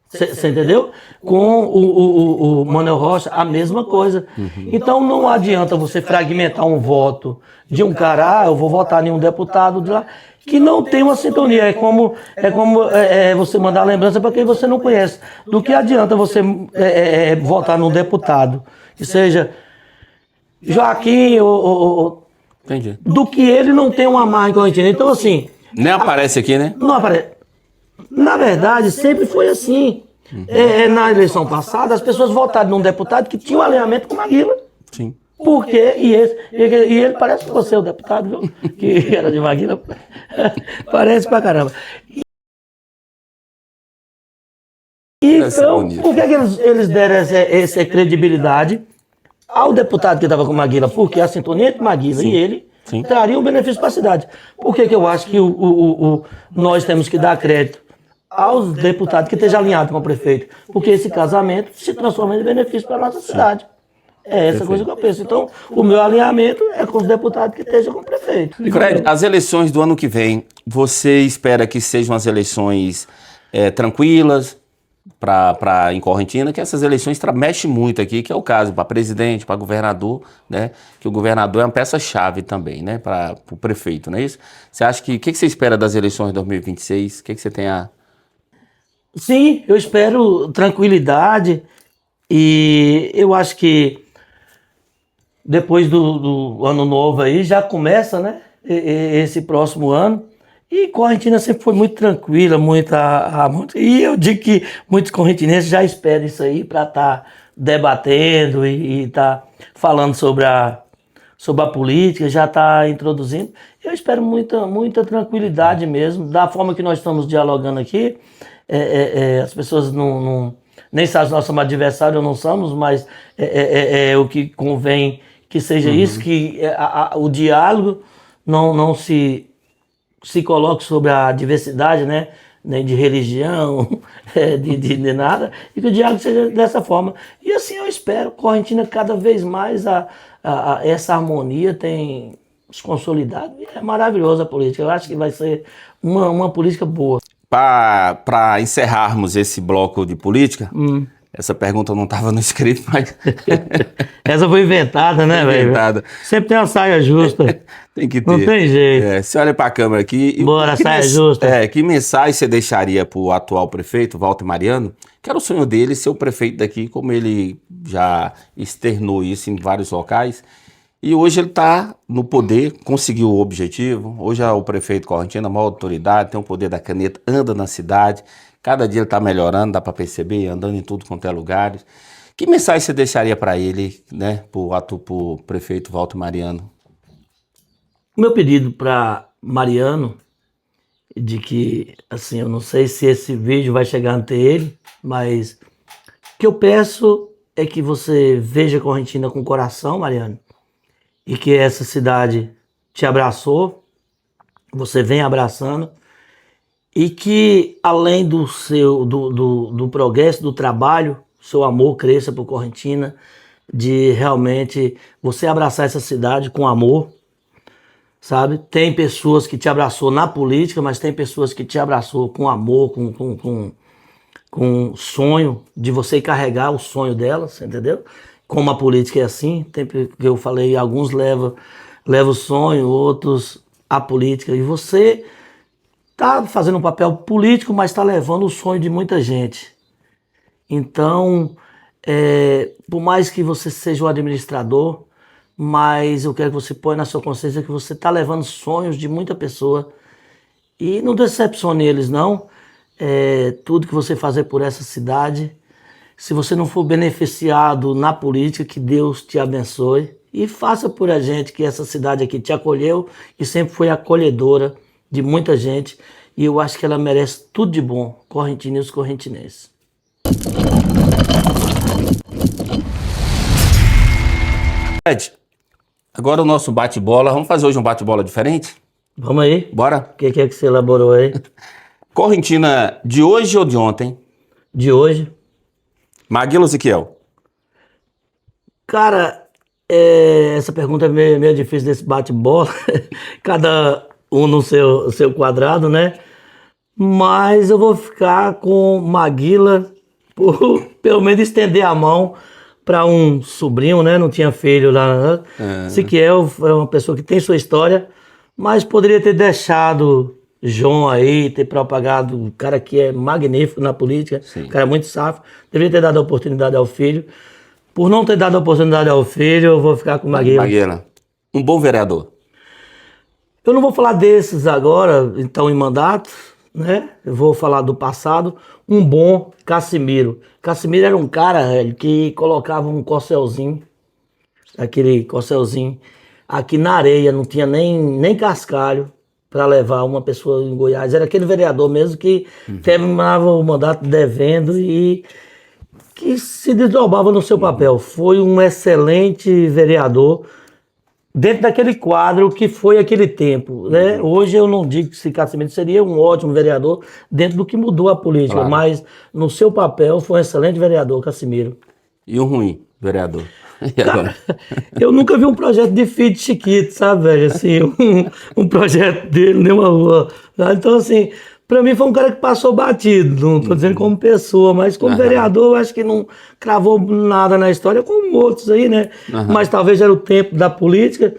Você entendeu? Com o Manuel Rocha, a mesma coisa. Então não adianta você fragmentar um voto de um cara, eu vou votar em um deputado de lá, que não tem uma sintonia. É como você mandar lembrança para quem você não conhece. Do que adianta você votar num deputado que seja Joaquim Entendi. do que ele não tem uma marca em Correntina. Então, assim. Nem aparece aqui, né? Não aparece. Na verdade, sempre foi assim. Na eleição passada, as pessoas votaram num deputado que tinha um alinhamento com Maguila. Sim. Por quê? E ele parece que você é o deputado, viu? Que era de Maguila. Parece pra caramba. Então, por que eles deram essa credibilidade ao deputado que estava com Maguila? Porque a sintonia entre Maguila e ele traria um benefício para a cidade. Por que eu acho que nós temos que dar crédito aos deputados que estejam alinhados com o prefeito? Porque esse casamento se transforma em benefício para a nossa cidade. É essa coisa que eu penso. Então, o meu alinhamento é com os deputados que estejam com o prefeito. Fred, as eleições do ano que vem, você espera que sejam as eleições tranquilas para em Correntina, que essas eleições mexem muito aqui, que é o caso para presidente, para governador, né? Que o governador é uma peça-chave também, né? Para o prefeito, não é isso? Você acha que... O que você espera das eleições de 2026? O que você tem a... Sim, eu espero tranquilidade e eu acho que depois do ano novo aí já começa, né? Esse próximo ano. E Correntina sempre foi muito tranquila, e eu digo que muitos correntinenses já esperam isso aí para estar debatendo e estar falando sobre a política, já está introduzindo. Eu espero muita tranquilidade mesmo, da forma que nós estamos dialogando aqui. As pessoas nem sabem se nós somos adversários ou não somos, mas o que convém que seja isso, que o diálogo não se coloque sobre a diversidade, né? Nem de religião, de nada, e que o diálogo seja dessa forma. E assim eu espero, Correntina cada vez mais essa harmonia tem se consolidado, e é maravilhosa a política. Eu acho que vai ser uma política boa. Para encerrarmos esse bloco de política, essa pergunta não estava no script, mas... Essa foi inventada, né, velho? Inventada. Sempre tem uma saia justa. Tem que ter. Não tem jeito. Você olha para a câmera aqui... Bora, saia justa. Que mensagem você deixaria para o atual prefeito, Walter Mariano? Que era o sonho dele ser o prefeito daqui, como ele já externou isso em vários locais. E hoje ele está no poder, conseguiu o objetivo. Hoje é o prefeito Correntina, a maior autoridade, tem o poder da caneta, anda na cidade. Cada dia ele está melhorando, dá para perceber, andando em tudo quanto é lugares. Que mensagem você deixaria para ele, né, para o prefeito Walter Mariano? O meu pedido para Mariano, de que, assim, eu não sei se esse vídeo vai chegar ante ele, mas o que eu peço é que você veja Correntina com coração, Mariano, e que essa cidade te abraçou, você vem abraçando, e que além do progresso do trabalho, seu amor cresça por Correntina, de realmente você abraçar essa cidade com amor, sabe? Tem pessoas que te abraçou na política, mas tem pessoas que te abraçou com amor, com sonho, de você carregar o sonho delas, entendeu? Como a política é assim, sempre que eu falei, alguns levam o sonho, outros a política, e você está fazendo um papel político, mas está levando o sonho de muita gente. Então, por mais que você seja um administrador, mas eu quero que você ponha na sua consciência que você está levando sonhos de muita pessoa, e não decepcione eles, não. Tudo que você fazer por essa cidade, se você não for beneficiado na política, que Deus te abençoe e faça por a gente, que essa cidade aqui te acolheu e sempre foi acolhedora de muita gente, e eu acho que ela merece tudo de bom, Correntina e os correntinenses. Fred, agora o nosso bate-bola. Vamos fazer hoje um bate-bola diferente? Vamos aí. Bora? O que é que você elaborou aí? Correntina de hoje ou de ontem? De hoje? Maguila ou Ezequiel? Cara, essa pergunta é meio difícil desse bate-bola. Cada um no seu quadrado, né? Mas eu vou ficar com Maguila por pelo menos estender a mão para um sobrinho, né? Não tinha filho lá. Ezequiel é uma pessoa que tem sua história, mas poderia ter deixado João aí, ter propagado um cara que é magnífico na política, um cara muito safo. Deveria ter dado a oportunidade ao filho. Por não ter dado a oportunidade ao filho, eu vou ficar com Maguila. Maguila. Um bom vereador. Eu não vou falar desses agora, então, em mandato, né? Eu vou falar do passado. Um bom Cassimiro. Cassimiro era um cara, velho, que colocava um corcelzinho, aquele corcelzinho, aqui na areia, não tinha nem cascalho para levar uma pessoa em Goiás. Era aquele vereador mesmo que terminava o mandato devendo e que se desdobrava no seu papel. Foi um excelente vereador dentro daquele quadro que foi aquele tempo, né? Hoje eu não digo que esse Cassimiro seria um ótimo vereador dentro do que mudou a política, Claro. mas no seu papel foi um excelente vereador, Cassimiro. E um ruim vereador. E agora? Eu nunca vi um projeto de feed Chiquito, sabe, velho? Assim, um projeto dele, nenhuma rua. Então, assim, pra mim foi um cara que passou batido. Não tô dizendo como pessoa, mas como vereador, eu acho que não cravou nada na história, como outros aí, né? Mas talvez era o tempo da política,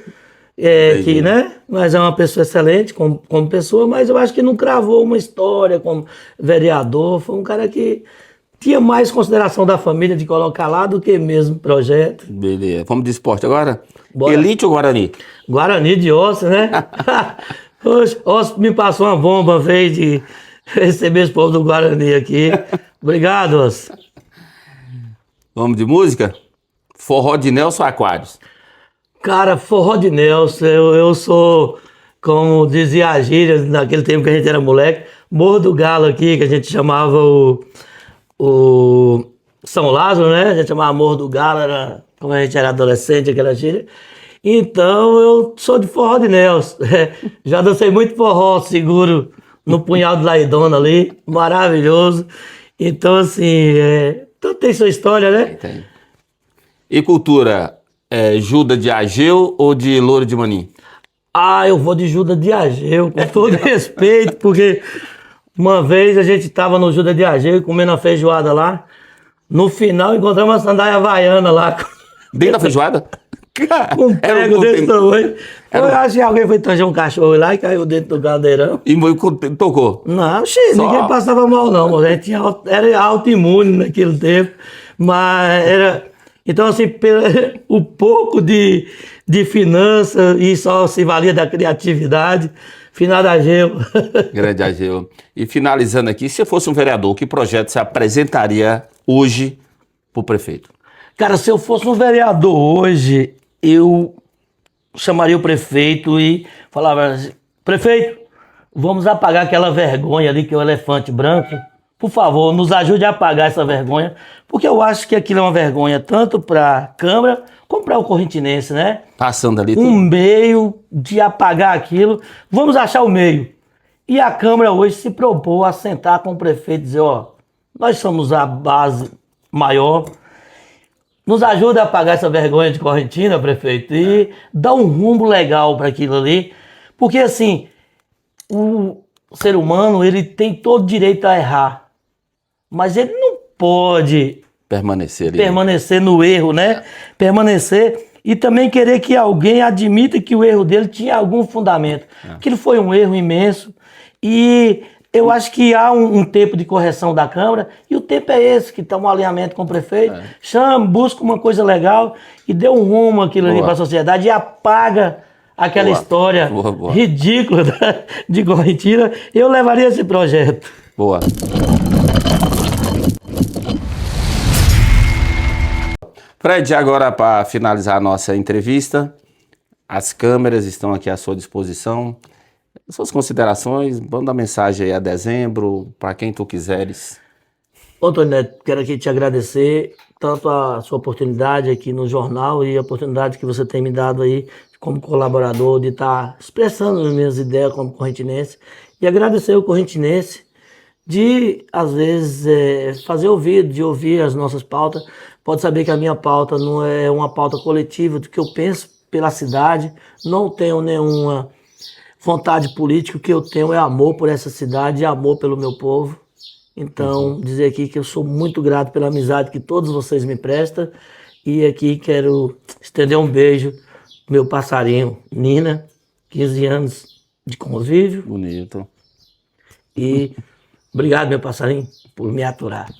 que, né? Mas é uma pessoa excelente como pessoa, mas eu acho que não cravou uma história como vereador. Foi um cara que tinha mais consideração da família de colocar lá do que mesmo projeto. Beleza. Vamos de esporte agora? Bora. Elite ou Guarani? Guarani de Osso, né? Hoje, Osso me passou uma bomba uma vez de receber esse povo do Guarani aqui. Obrigado, Osso. Vamos de música? Forró de Nelson Aquários. Cara, forró de Nelson, eu sou, como dizia a gíria, naquele tempo que a gente era moleque, Morro do Galo aqui, que a gente chamava o São Lázaro, né? A gente chamava Morro do Galo, era, como a gente era adolescente, aquela gíria. Então eu sou de forró de Nelson. Já dancei muito forró, seguro no punhal de Laidona ali, maravilhoso. Então, assim, então tem sua história, né? Tem. E cultura? Judas de Ageu ou de Louro de Manim? Ah, eu vou de Judas de Ageu, com todo respeito, porque uma vez a gente estava no Judas de Ageu comendo a feijoada lá. No final encontramos uma sandália havaiana lá. Dentro da feijoada? Com um prego desse tamanho. Eu acho que alguém foi trazer um cachorro lá e caiu dentro do caldeirão. E tocou? Não, ninguém passava mal não, mas a gente era autoimune naquele tempo. Mas era... Então, assim, o pouco de finança e só se valia da criatividade, finado Ageu. Grande Ageu. E finalizando aqui, se fosse um vereador, que projeto você apresentaria hoje para o prefeito? Cara, se eu fosse um vereador hoje, eu chamaria o prefeito e falava assim, prefeito, vamos apagar aquela vergonha ali que é o elefante branco. Por favor, nos ajude a apagar essa vergonha, porque eu acho que aquilo é uma vergonha tanto para a Câmara como para o correntinense, né? Passando ali Um meio de apagar aquilo. Vamos achar o meio. E a Câmara hoje se propôs a sentar com o prefeito e dizer, ó, nós somos a base maior, nos ajuda a apagar essa vergonha de Correntina, prefeito, e dá um rumo legal para aquilo ali, porque assim, o ser humano, ele tem todo direito a errar, mas ele não pode permanecer ali. Permanecer no erro, né? Permanecer e também querer que alguém admita que o erro dele tinha algum fundamento. Aquilo foi um erro imenso e eu acho que há um tempo de correção da Câmara e o tempo é esse, que está um alinhamento com o prefeito, chama, busca uma coisa legal e dê um rumo aquilo ali para a sociedade e apaga aquela história ridícula de Correntina. Eu levaria esse projeto. Boa. Fred, agora para finalizar a nossa entrevista, as câmeras estão aqui à sua disposição. Suas considerações, manda mensagem aí a dezembro, para quem tu quiseres. Ô, Toneto, quero aqui te agradecer tanto a sua oportunidade aqui no jornal e a oportunidade que você tem me dado aí como colaborador de estar expressando as minhas ideias como correntinense e agradecer o correntinense de, às vezes, fazer ouvido, de ouvir as nossas pautas. Pode saber que a minha pauta não é uma pauta coletiva do que eu penso pela cidade, não tenho nenhuma vontade política, o que eu tenho é amor por essa cidade e amor pelo meu povo. Então, dizer aqui que eu sou muito grato pela amizade que todos vocês me prestam. E aqui quero estender um beijo pro meu passarinho, Nina, 15 anos de convívio. Bonito. E obrigado, meu passarinho, por me aturar.